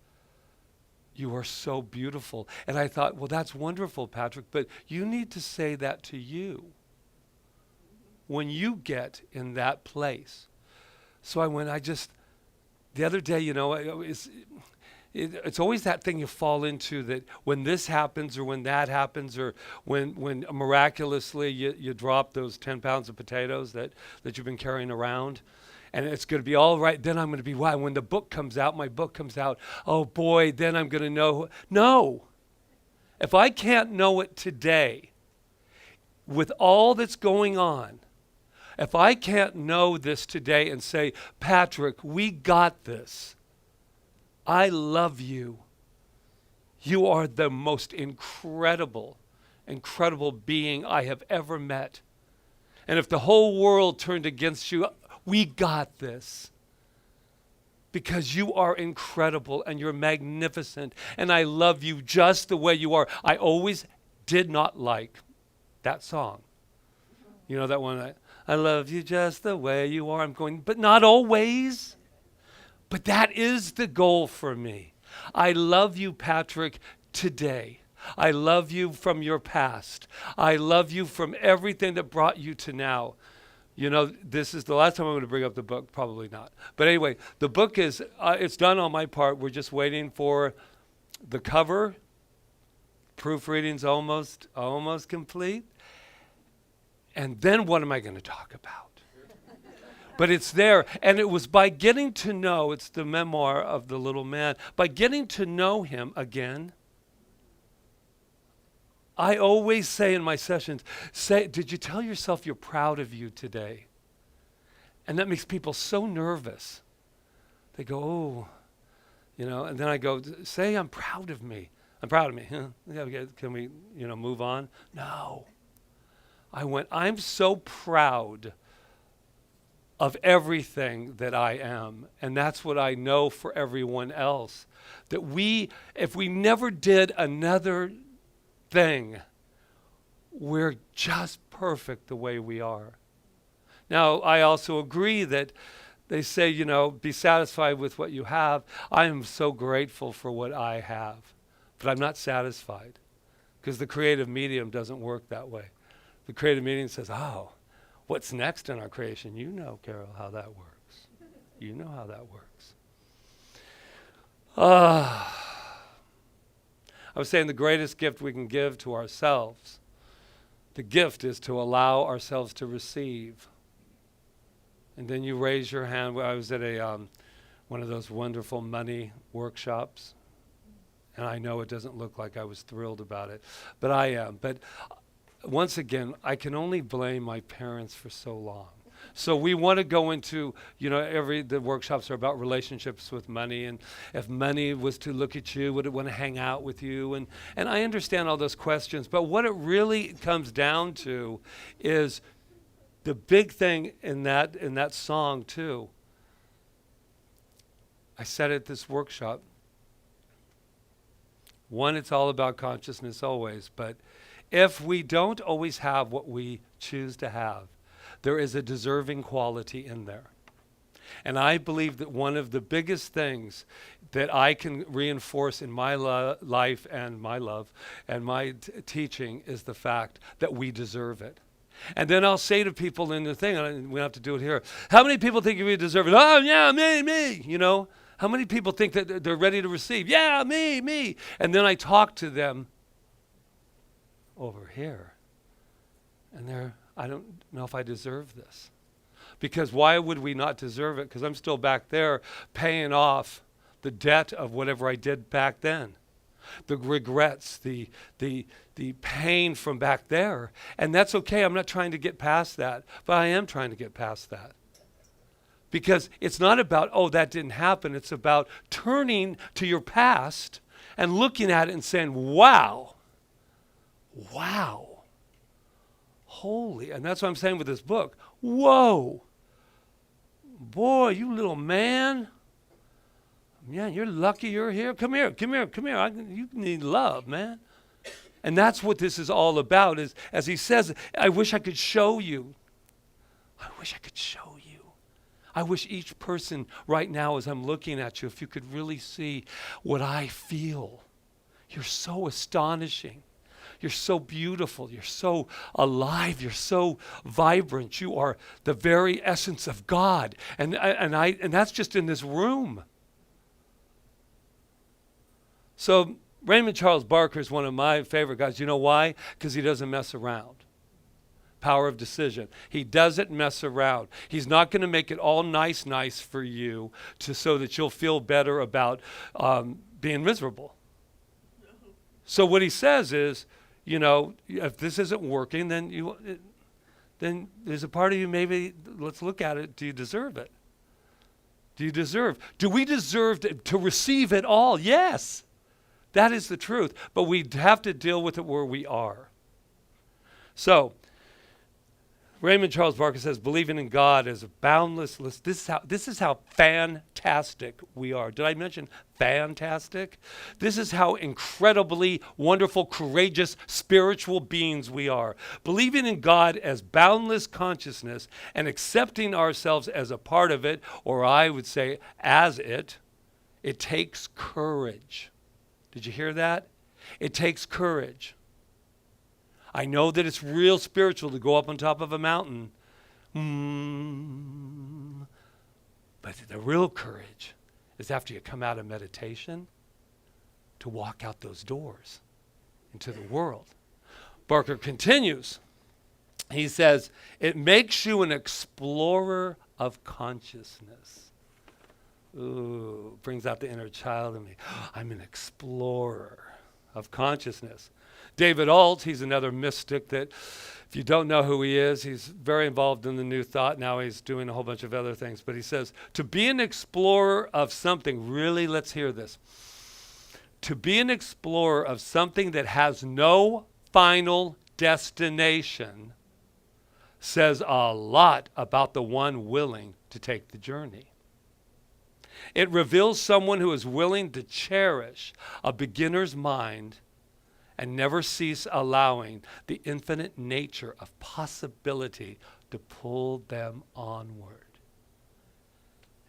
You are so beautiful. And I thought, well, that's wonderful, Patrick, but you need to say that to you when you get in that place. So I went, the other day, it's always that thing you fall into, that when this happens or when that happens, or when miraculously you drop those 10 pounds of potatoes that you've been carrying around, and it's going to be all right, then I'm going to be, wow, when the book comes out, my book comes out, oh boy, then I'm going to know. No. If I can't know it today, with all that's going on, if I can't know this today and say, Patrick, we got this. I love you. You are the most incredible being I have ever met. And if the whole world turned against you, we got this. Because you are incredible and you're magnificent. And I love you just the way you are. I always did not like that song. You know that one, I love you just the way you are. I'm going, but not always. But that is the goal for me. I love you, Patrick, today. I love you from your past. I love you from everything that brought you to now. This is the last time I'm going to bring up the book, probably not. But anyway, the book is, it's done on my part. We're just waiting for the cover. Proofreading's almost complete. And then what am I going to talk about? But it's there. And it was by getting to know, it's the memoir of the little man, by getting to know him again. I always say in my sessions, did you tell yourself you're proud of you today? And that makes people so nervous. They go, oh, and then I go, say I'm proud of me. I'm proud of me. Huh? Yeah, can we, move on? No. I'm so proud of everything that I am. And that's what I know for everyone else. That if we never did another thing, we're just perfect the way we are. Now, I also agree that they say, be satisfied with what you have. I am so grateful for what I have, but I'm not satisfied, because the creative medium doesn't work that way. The creative medium says, oh, what's next in our creation? You know, Carol, how that works. You know how that works. I was saying the greatest gift we can give to ourselves, the gift is to allow ourselves to receive. And then you raise your hand. I was at one of those wonderful money workshops, and I know it doesn't look like I was thrilled about it, but I am. But once again, I can only blame my parents for so long. So we want to go into, the workshops are about relationships with money, and if money was to look at you, would it want to hang out with you? And I understand all those questions, but what it really comes down to is the big thing in that song too. I said at this workshop, one, it's all about consciousness always, but if we don't always have what we choose to have, there is a deserving quality in there. And I believe that one of the biggest things that I can reinforce in my life and my love and my teaching is the fact that we deserve it. And then I'll say to people in the thing, and we have to do it here, how many people think we deserve it? Oh, yeah, me, you know. How many people think that they're ready to receive? Yeah, me. And then I talk to them over here. And I don't know if I deserve this. Because why would we not deserve it? Because I'm still back there paying off the debt of whatever I did back then. The regrets, the pain from back there. And that's okay. I'm not trying to get past that. But I am trying to get past that. Because it's not about, oh, that didn't happen. It's about turning to your past and looking at it and saying, wow. Holy. And that's what I'm saying with this book. Whoa. Boy, you little man. Yeah, you're lucky you're here. Come here. You need love, man. And that's what this is all about, is, as he says, I wish I could show you. I wish each person right now, as I'm looking at you, if you could really see what I feel. You're so astonishing. You're so beautiful. You're so alive. You're so vibrant. You are the very essence of God. And that's just in this room. So Raymond Charles Barker is one of my favorite guys. You know why? Because he doesn't mess around. Power of decision. He doesn't mess around. He's not going to make it all nice for you so that you'll feel better about being miserable. So what he says is, you know, if this isn't working, then there's a part of you, maybe, let's look at it. Do you deserve it? Do we deserve to receive it all? Yes. That is the truth. But we have to deal with it where we are. So, Raymond Charles Barker says, believing in God is a boundless list. This is how fantastic we are. Did I mention fantastic? This is how incredibly wonderful, courageous, spiritual beings we are. Believing in God as boundless consciousness and accepting ourselves as a part of it, or I would say as it takes courage. Did you hear that? It takes courage. I know that it's real spiritual to go up on top of a mountain. But the real courage is after you come out of meditation to walk out those doors into the world. Barker continues. He says, it makes you an explorer of consciousness. Ooh, brings out the inner child in me. I'm an explorer of consciousness. David Alt, he's another mystic that, if you don't know who he is, he's very involved in the New Thought. Now he's doing a whole bunch of other things. But he says, to be an explorer of something, really, let's hear this. To be an explorer of something that has no final destination says a lot about the one willing to take the journey. It reveals someone who is willing to cherish a beginner's mind and never cease allowing the infinite nature of possibility to pull them onward.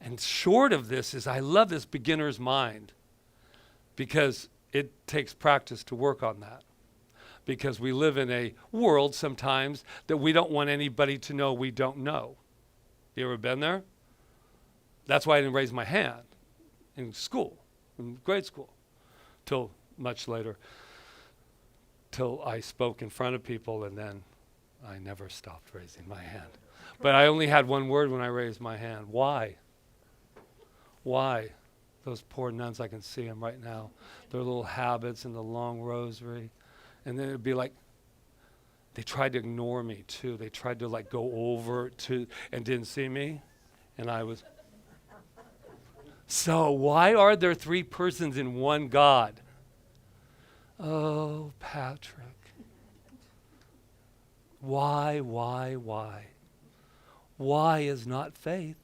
And short of this is, I love this beginner's mind, because it takes practice to work on that. Because we live in a world sometimes that we don't want anybody to know we don't know. You ever been there? That's why I didn't raise my hand in school, in grade school, till much later. Till I spoke in front of people, and then I never stopped raising my hand. But I only had one word when I raised my hand. Why? Why? Those poor nuns, I can see them right now. Their little habits and the long rosary. And then it'd be like, they tried to ignore me too. They tried to like go over to and didn't see me. And I was. So why are there three persons in one God? Oh, Patrick. Why? Why is not faith?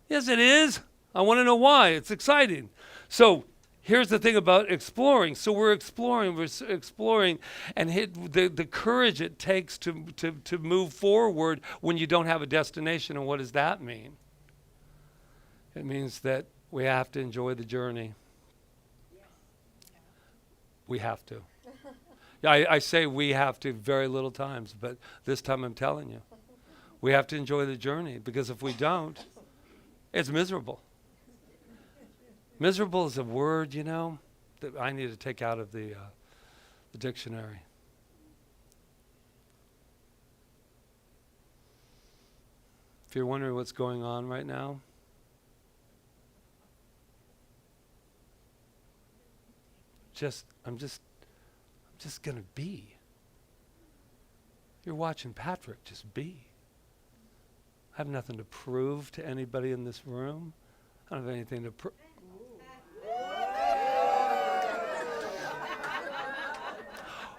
Yes, it is. I want to know why. It's exciting. So Here's the thing about exploring. So we're exploring, and hit the courage it takes to move forward when you don't have a destination. And what does that mean? It means that we have to enjoy the journey. We have to. Yeah, I say we have to very little times, but this time I'm telling you. We have to enjoy the journey, because if we don't, it's miserable. Miserable is a word, that I need to take out of the dictionary. If you're wondering what's going on right now, I'm just gonna be. You're watching Patrick just be. I have nothing to prove to anybody in this room. I don't have anything to prove.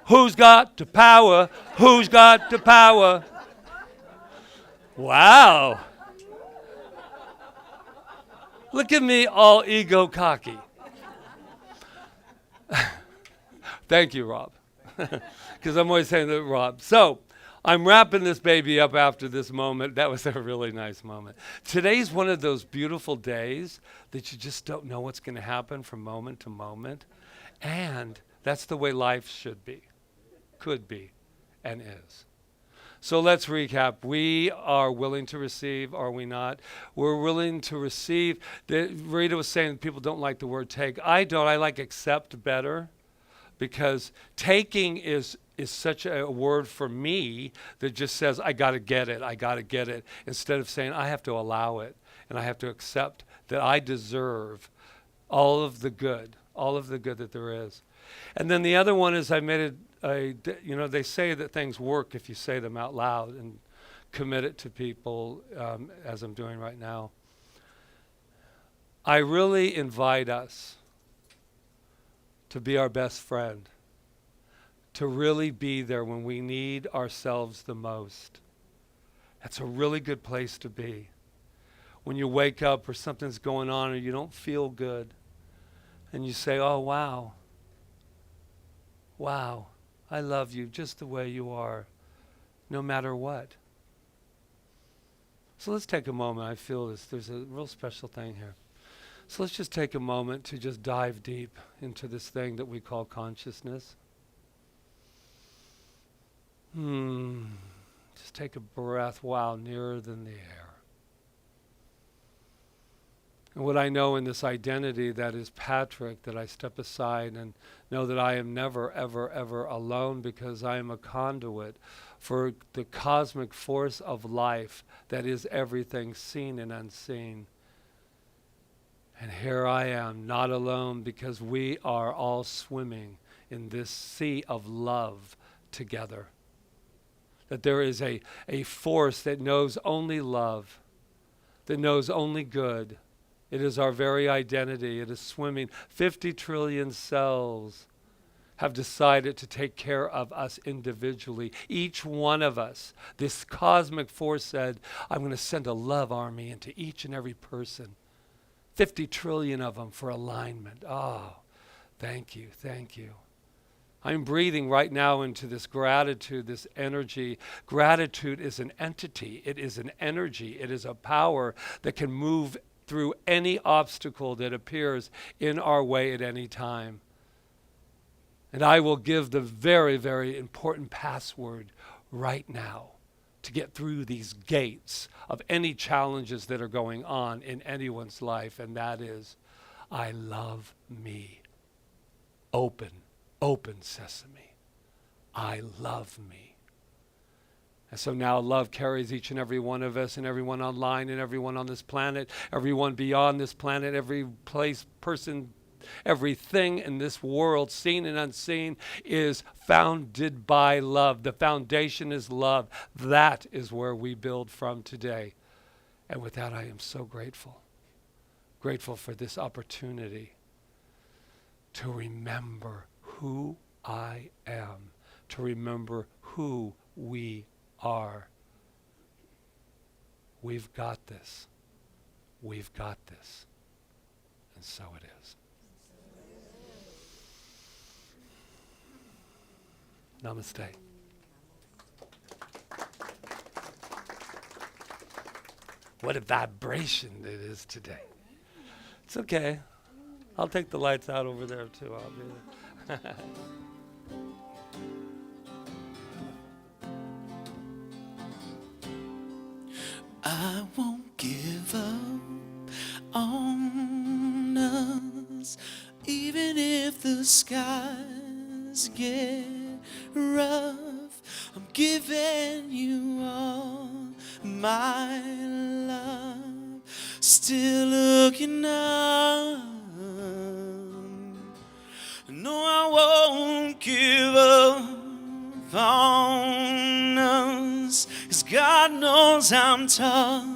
Who's got the power? Who's got the power? Wow. Look at me, all ego cocky. Thank you, Rob. Because I'm always saying that, Rob. So, I'm wrapping this baby up after this moment. That was a really nice moment. Today's one of those beautiful days that you just don't know what's going to happen from moment to moment. And that's the way life should be, could be, and is. So let's recap. We are willing to receive, are we not? We're willing to receive. Rita was saying people don't like the word take. I don't. I like accept better, because taking is such a word for me that just says, I got to get it, instead of saying, I have to allow it, and I have to accept that I deserve all of the good that there is. And then the other one is I made they say that things work if you say them out loud, and commit it to people, as I'm doing right now. I really invite us to be our best friend, to really be there when we need ourselves the most. That's a really good place to be. When you wake up or something's going on or you don't feel good, and you say, oh, wow, I love you just the way you are, no matter what. So let's take a moment. I feel there's a real special thing here. So let's just take a moment to just dive deep into this thing that we call consciousness. Just take a breath, wow, nearer than the air. And what I know in this identity that is Patrick, that I step aside and know that I am never, ever, ever alone, because I am a conduit for the cosmic force of life that is everything seen and unseen. And here I am, not alone, because we are all swimming in this sea of love together. That there is a force that knows only love, that knows only good. It is our very identity. It is swimming. 50 trillion cells have decided to take care of us individually. Each one of us. This cosmic force said, I'm going to send a love army into each and every person. 50 trillion of them for alignment. Oh, thank you, thank you. I'm breathing right now into this gratitude, this energy. Gratitude is an entity. It is an energy. It is a power that can move through any obstacle that appears in our way at any time. And I will give the very, very important password right now to get through these gates of any challenges that are going on in anyone's life, and that is, I love me. Open sesame. I love me. And so now love carries each and every one of us, and everyone online, and everyone on this planet, everyone beyond this planet, every place, person, everything in this world, seen and unseen, is founded by love. The foundation is love. That is where we build from today. And with that, I am so grateful. Grateful for this opportunity to remember who I am, to remember who we are. We've got this. We've got this. And so it is. Namaste. What a vibration it is today. It's okay. I'll take the lights out over there too. I'll be there. I won't give up on us, even if the skies get rough. I'm giving you all my love, still looking up. No, I won't give up on us, 'cause God knows I'm tough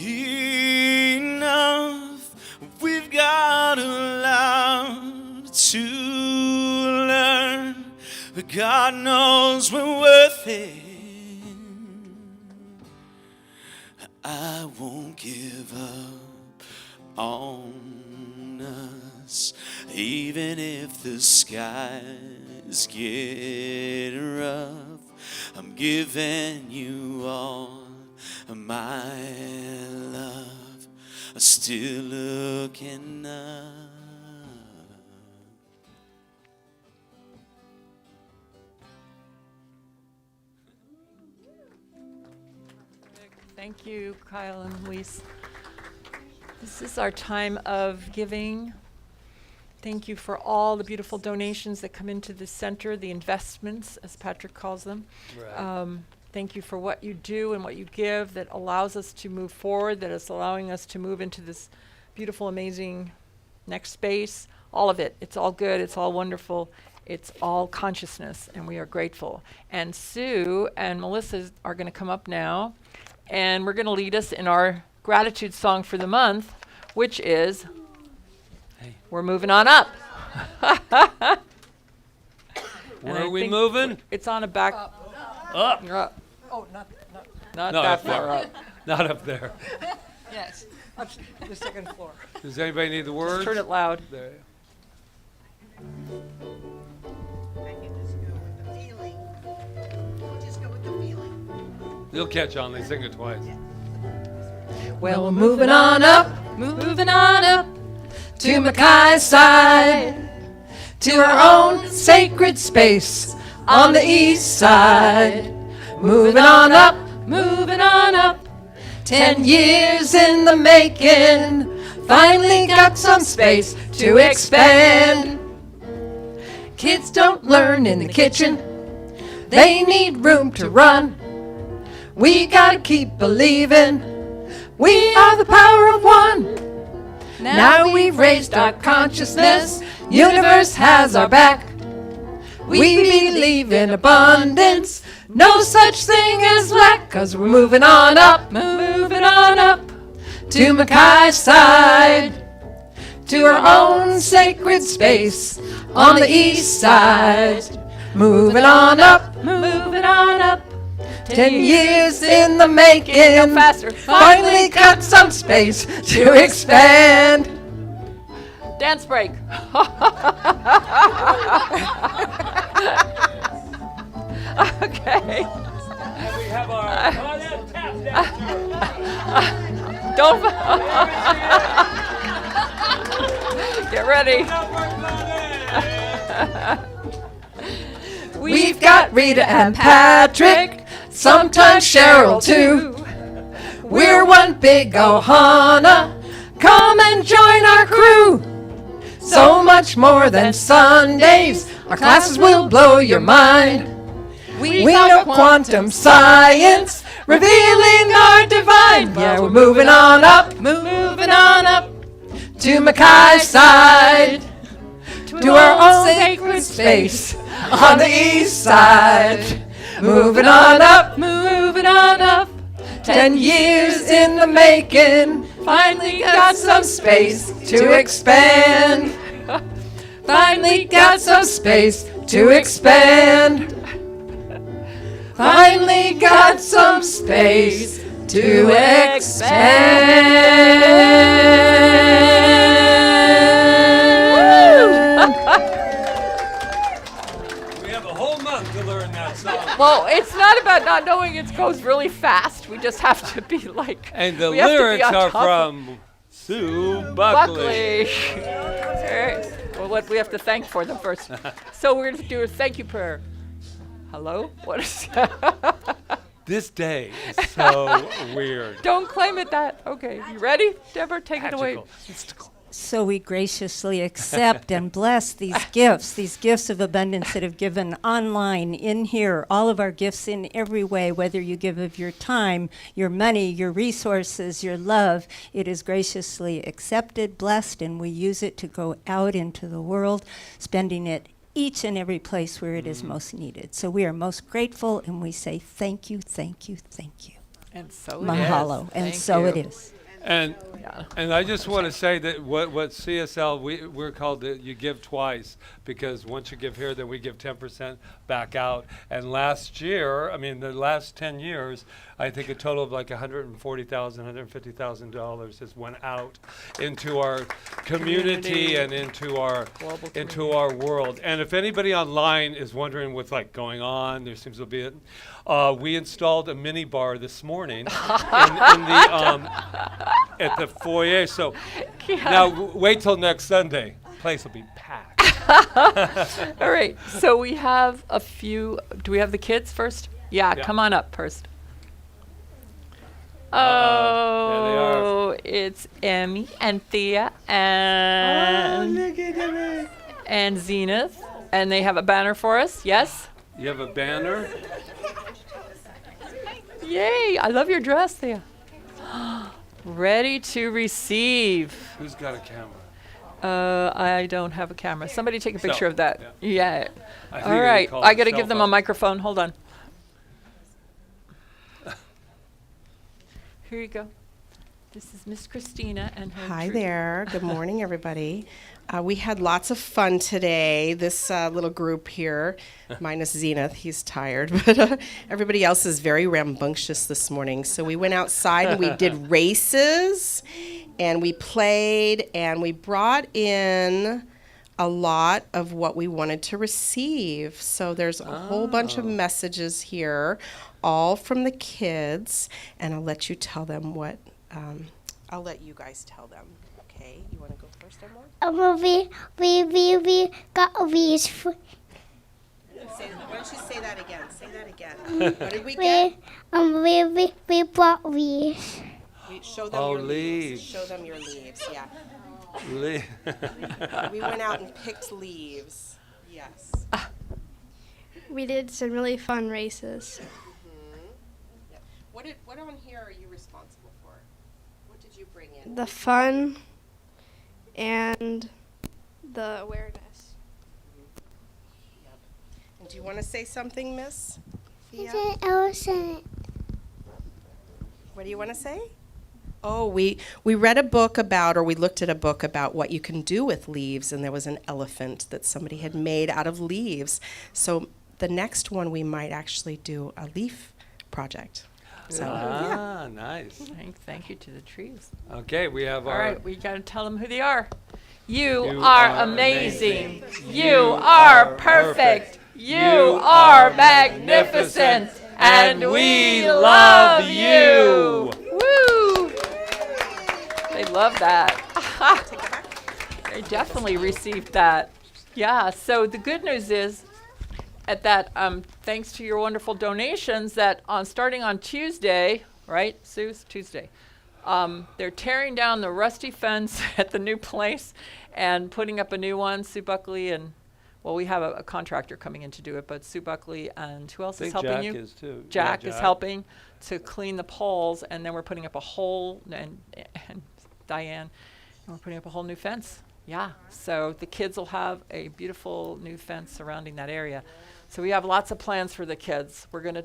enough. We've got a lot to learn, but God knows we're worth it. I won't give up on us, even if the skies get rough. I'm giving you all my love, I'm still looking up. Thank you, Kyle and Lise. This is our time of giving. Thank you for all the beautiful donations that come into the center, the investments, as Patrick calls them. Right. Thank you for what you do and what you give that allows us to move forward, that is allowing us to move into this beautiful, amazing next space. All of it. It's all good. It's all wonderful. It's all consciousness, and we are grateful. And Sue and Melissa are going to come up now, and we're going to lead us in our gratitude song for the month, which is We're Moving On Up. Where are we moving? It's on a back. Up. You're up. Oh, not Not No, that up far there. up. Not up there. yes. Up the second floor. Does anybody need the words? Turn it loud. There. I can just go with the feeling. We'll just go with the feeling. You'll catch on. They sing it twice. Well, we're moving on up to Mackay's side, to our own sacred space on the east side. Moving on up, 10 years in the making, finally got some space to expand. Kids don't learn in the kitchen, they need room to run. We gotta keep believing, we are the power of one. Now we've raised our consciousness, universe has our back. We believe in abundance, no such thing as lack, 'cause we're moving on up to Mackay's side, to our own sacred space on the east side. Moving on up, 10 years in the making, Faster. finally got some space to expand. Dance break. Okay. And we have our tap Don't. Get ready. We've got Rita and Patrick, sometimes Cheryl too. We're one big ohana, come and join our crew. So much more than Sundays, our classes will blow your mind. We know quantum science, revealing our divine. Yeah, we're moving on up to Mackay's side, to our own sacred space on the east side. Moving on up, 10 years in the making, finally got some space to expand. Finally got some space to expand. Finally got some space to expand. We have a whole month to learn that song. Well, it's not about not knowing. It goes really fast. We just have to be like. And the we have to be lyrics on are top of from Sue Buckley. Buckley. All right. Well, what we have to thank for them first. So we're going to do a thank you prayer. Hello? What is that? This day is so weird. Don't claim it that. Okay. You ready? Deborah, take it away. Magical. Mystical. So we graciously accept and bless these gifts of abundance that have given online, in here, all of our gifts in every way, whether you give of your time, your money, your resources, your love. It is graciously accepted, blessed, and we use it to go out into the world, spending it each and every place where it is most needed. So we are most grateful, and we say thank you, thank you, thank you. And so it is. Mahalo. And Thank so you. it is. And Yeah. and I just want to say that what CSL, we're called you give twice, because once you give here, then we give 10% back out. And last year, I mean the last 10 years, I think a total of like $140,000, $150,000 has went out into our community and into our world. And if anybody online is wondering what's like going on, there seems to be we installed a mini bar this morning in the at the foyer. So now wait till next Sunday. Place will be packed. All right. So we have a few. Do we have the kids first? Yeah. Yeah. Come on up first. Uh-oh. Oh, it's Emmy and Thea and and Zenith, and they have a banner for us. Yes. You have a banner? Yay! I love your dress, Thea. Ready to receive. Who's got a camera? I don't have a camera. Somebody take a picture So, of that. Yeah. I think All you right. call I it got to cell give them a phone. microphone. Hold on. Here you go. This is Miss Christina and her. Hi troop. there. Good morning, everybody. We had lots of fun today. This little group here, minus Zenith, he's tired, but everybody else is very rambunctious this morning. So we went outside and we did races, and we played, and we brought in a lot of what we wanted to receive. So there's a whole bunch of messages here, all from the kids, and I'll let you tell them what. I'll let you guys tell them. Okay, you want to go first, Emma? We got these. Why don't you say that again? Say that again. What did we get? We bought these. Show them your leaves. Show them your leaves. Yeah. We went out and picked leaves. Yes. We did some really fun races. Yeah. What on here are you responsible for? What did you bring in? The fun and the awareness. Yep. And do you want to say something, Miss? Thea? What do you want to say? Oh, we read a book about, or we looked at a book about what you can do with leaves, and there was an elephant that somebody had made out of leaves. So the next one we might actually do a leaf project. So yeah. Nice. Thank you to the trees. Okay, we have All our. right, we got to tell them who they are. You You are are amazing. amazing. You are perfect. You are magnificent. And we love you. Woo! They love that. They definitely received that. Yeah, so the good news is at that, thanks to your wonderful donations, that starting on Tuesday, right, Sue? It's Tuesday. They're tearing down the rusty fence at the new place and putting up a new one. Sue Buckley and, well, we have a contractor coming in to do it, but Sue Buckley and who else I is think helping Jack you? is too. Jack Yeah, is helping to clean the poles, and then we're putting up a whole, and Diane, and we're putting up a whole new fence. Yeah, so the kids will have a beautiful new fence surrounding that area. So we have lots of plans for the kids. We're gonna,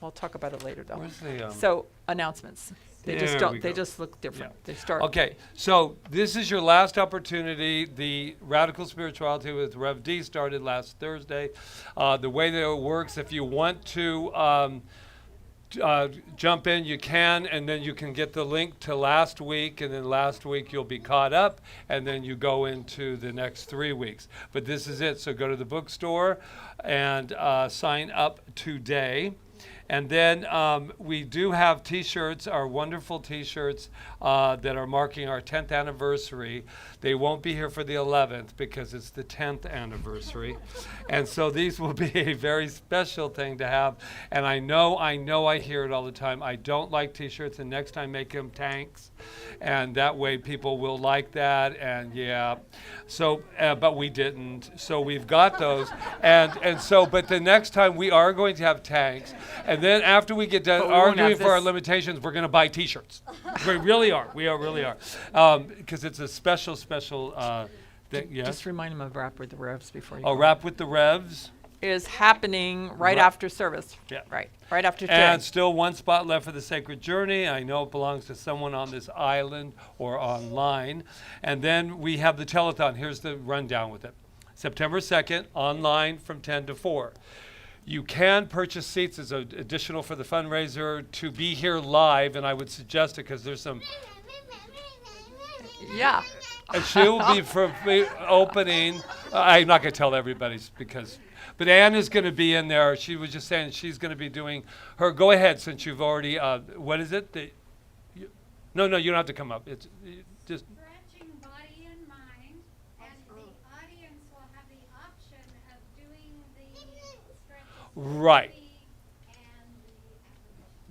we'll talk about it later though. Where's the, So announcements. They just There don't. we They go. just look different. Yeah. They start. Okay, so this is your last opportunity. The Radical Spirituality with Rev D started last Thursday. The way that it works, if you want to jump in, you can, and then you can get the link to last week, and then last week you'll be caught up, and then you go into the next 3 weeks. But this is it, so go to the bookstore and sign up today. And then we do have T-shirts, our wonderful T-shirts that are marking our 10th anniversary. They won't be here for the 11th because it's the 10th anniversary. And so these will be a very special thing to have. And I know I hear it all the time. I don't like T-shirts, and next time make them tanks. And that way people will like that. And yeah, so, but we didn't. So we've got those. And so, but the next time we are going to have tanks. And then after we get done arguing for our limitations, we're going to buy T-shirts. We really are. We really are. Because it's a special thing. Yes? Just remind them of Rap with the Revs before you Oh, go. Rap with the Revs. Is happening right after service. Yeah. Right after And sharing. still one spot left for the Sacred Journey. I know it belongs to someone on this island or online. And then we have the telethon. Here's the rundown with it. September 2nd, online from 10 to 4. You can purchase seats as additional for the fundraiser to be here live, and I would suggest it because there's some. Yeah. And she will be for opening. I'm not going to tell everybody's but Ann is going to be in there. She was just saying she's going to be doing her. Go ahead, since you've already. What is it? No, you don't have to come up. It's just. Stretching body and mind, and the audience will have the option of doing the stretches. Right.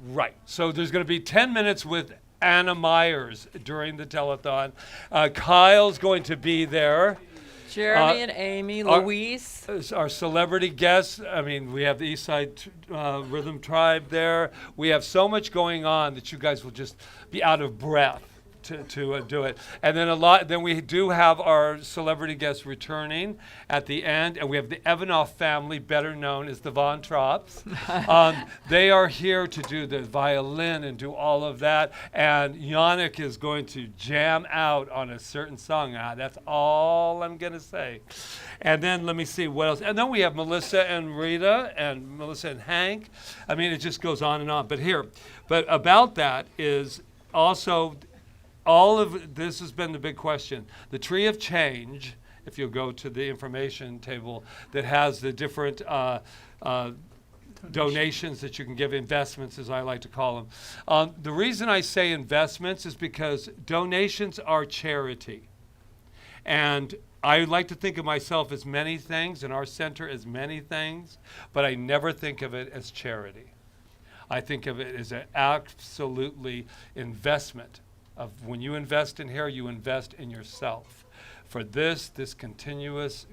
Right. So there's going to be 10 minutes with Anna Myers during the telethon. Kyle's going to be there. Jeremy and Amy, Luis. Our celebrity guests. I mean, we have the Eastside Rhythm Tribe there. We have so much going on that you guys will just be out of breath to do it. And then then we do have our celebrity guests returning at the end, and we have the Evanoff family, better known as the Von Tropps. They are here to do the violin and do all of that, and Yannick is going to jam out on a certain song. That's all I'm going to say. And then let me see what else. And then we have Melissa and Rita and Melissa and Hank. I mean, it just goes on and on. But about that is also all of this has been the big question. The Tree of Change, if you go to the information table that has the different donations that you can give, investments as I like to call them. The reason I say investments is because donations are charity. And I like to think of myself as many things and our center as many things, but I never think of it as charity. I think of it as an absolutely investment. When you invest in here, you invest in yourself. For this continuous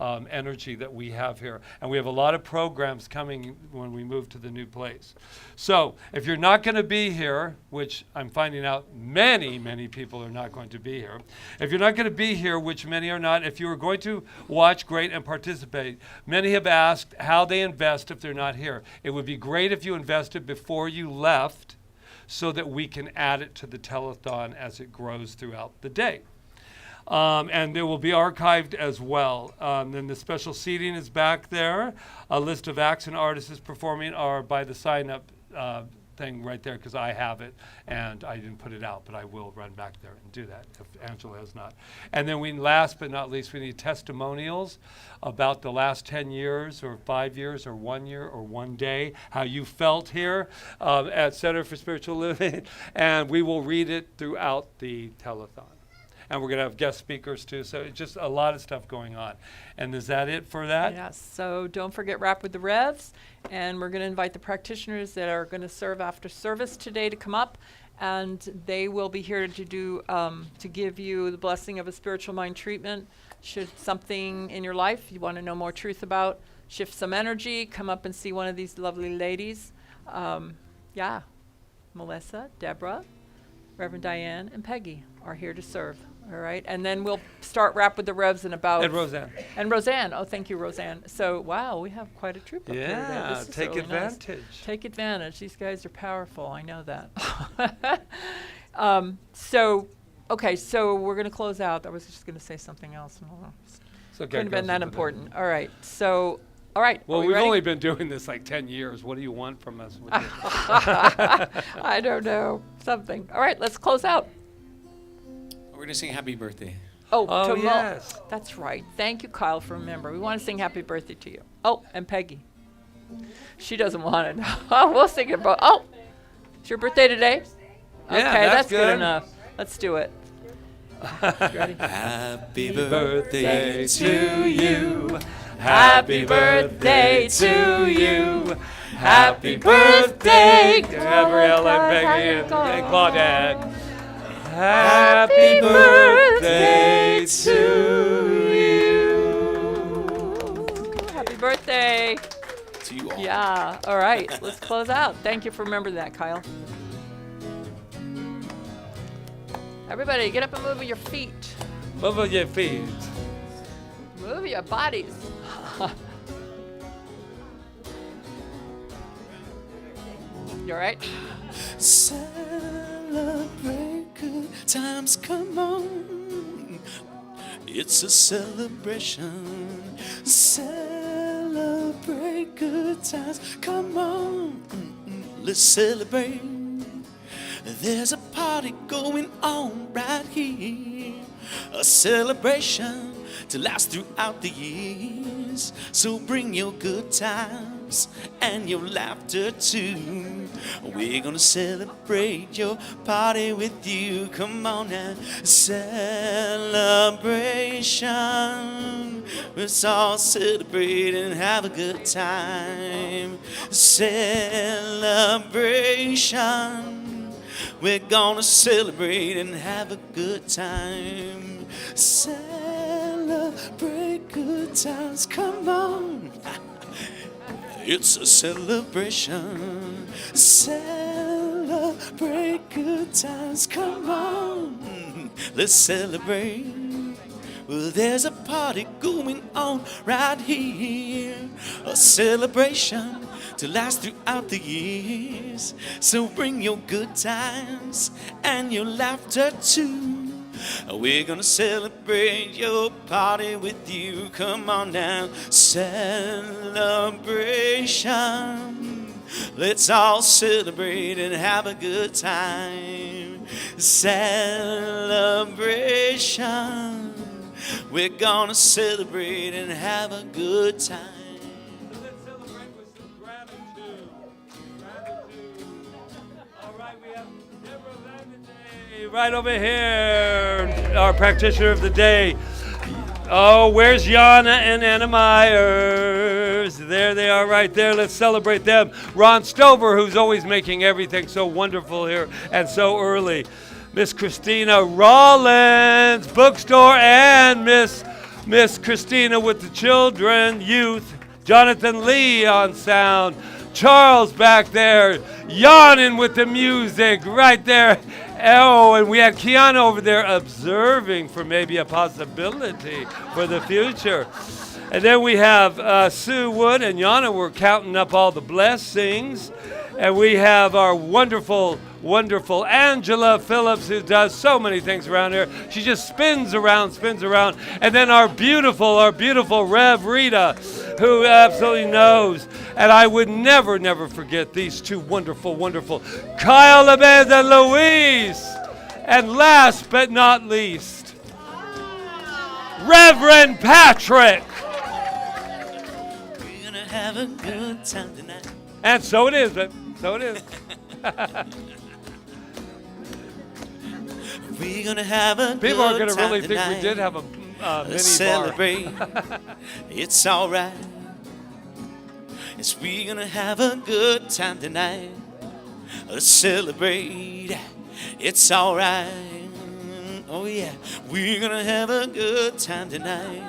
energy that we have here. And we have a lot of programs coming when we move to the new place. So if you're not going to be here, which I'm finding out many people are not going to be here. If you're not going to be here, which many are not, if you are going to watch, great, and participate, many have asked how they invest if they're not here. It would be great if you invested before you left, so that we can add it to the telethon as it grows throughout the day. And it will be archived as well. Then the special seating is back there. A list of acts and artists performing are by the sign-up thing right there, because I have it, and I didn't put it out, but I will run back there and do that if Angela has not. And then last but not least, we need testimonials about the last 10 years or 5 years or 1 year or 1 day, how you felt here at Center for Spiritual Living, and we will read it throughout the telethon. And we're going to have guest speakers too, so it's just a lot of stuff going on. And is that it for that? Yes, so don't forget Rap with the Revs, and we're going to invite the practitioners that are going to serve after service today to come up, and they will be here to do to give you the blessing of a spiritual mind treatment. Should something in your life you want to know more truth about, shift some energy, come up and see one of these lovely ladies. Melissa, Deborah, Reverend Diane, and Peggy are here to serve. All right, and then we'll start Rap with the Revs in about. And Roseanne. And Roseanne. Oh, thank you, Roseanne. So, wow, we have quite a troop up here today. Yeah, This is take really nice. advantage. Take advantage. These guys are powerful. I know that. So we're going to close out. I was just going to say something else. It's okay, Couldn't have it been goes that into important. All right. So All right. Well, are we we've ready? only been doing this like 10 years. What do you want from us? With this? I don't know. Something. All right, let's close out. We're going to sing happy birthday. Oh, to yes. That's right. Thank you, Kyle, for remembering. We want to sing happy birthday to you. Oh, and Peggy. She doesn't want it. Oh, we'll sing it. Oh, it's your birthday today? Yeah, okay, that's good good. enough. Let's do it. Ready? Happy birthday to you. Happy birthday to you. Happy birthday, Gabrielle and Peggy and Claudette. Happy birthday to you. Happy birthday. to you all. Yeah. All right. Let's close out. Thank you for remembering that, Kyle. Everybody, get up and move your feet. Move your feet. Move your bodies. You all right? Celebrate good times, come on. It's a celebration. Celebrate good times, come on. Let's celebrate. There's a party going on right here. A celebration to last throughout the years. So bring your good times and your laughter too. We're gonna celebrate your party with you. Come on now. Celebration. Let's all celebrate and have a good time. Celebration. We're gonna celebrate and have a good time. Celebrate good times, come on. It's a celebration. Celebrate good times, come on. Let's celebrate. Well, there's a party going on right here. A celebration to last throughout the years. So bring your good times and your laughter too. We're gonna celebrate your party with you. Come on now. Celebration. Let's all celebrate and have a good time. Celebration. We're gonna celebrate and have a good time. Let's celebrate with some gratitude. All right, we have Deborah Vanity right over here, our practitioner of the day. Oh, where's Yana and Anna Myers? There they are right there. Let's celebrate them. Ron Stover, who's always making everything so wonderful here and so early. Miss Christina Rollins, bookstore, and Miss Christina with the children, youth. Jonathan Lee on sound. Charles back there, yawning with the music right there. Oh, and we had Kiana over there observing for maybe a possibility for the future. And then we have Sue Wood and Yana were counting up all the blessings. And we have our wonderful Angela Phillips, who does so many things around here. She just spins around. And then our beautiful Rev Rita, who absolutely knows. And I would never forget these two wonderful, Kyle Abed and Louise. And last but not least, Reverend Patrick. We're gonna have a good time tonight. And so it is, babe. So it is. We're gonna have a People are good going to time really think tonight. we did have a mini Let's celebrate. It's all right. Yes, we're gonna have a good time tonight. Let's celebrate. It's all right. Oh yeah, we're gonna have a good time tonight.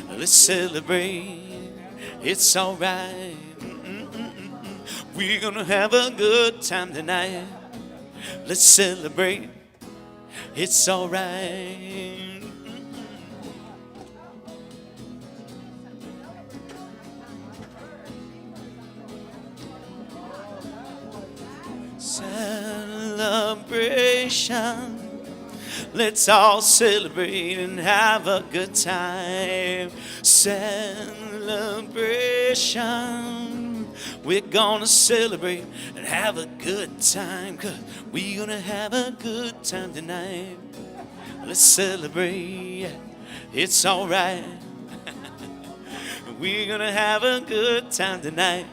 Let's celebrate. It's all right. We're gonna have a good time tonight. Let's celebrate. It's all right. Celebration. Let's all celebrate and have a good time. Celebration. celebration. We're gonna celebrate and have a good time, 'cause we're gonna have a good time tonight. Let's celebrate, it's alright. We're gonna have a good time tonight.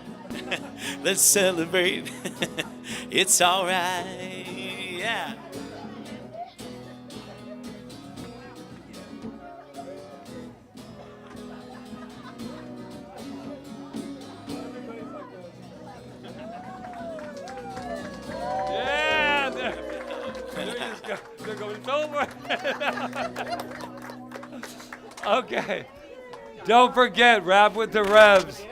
Let's celebrate, it's alright. Yeah. Yeah, there you go. They're going over. Okay. Don't forget, rap with the Revs.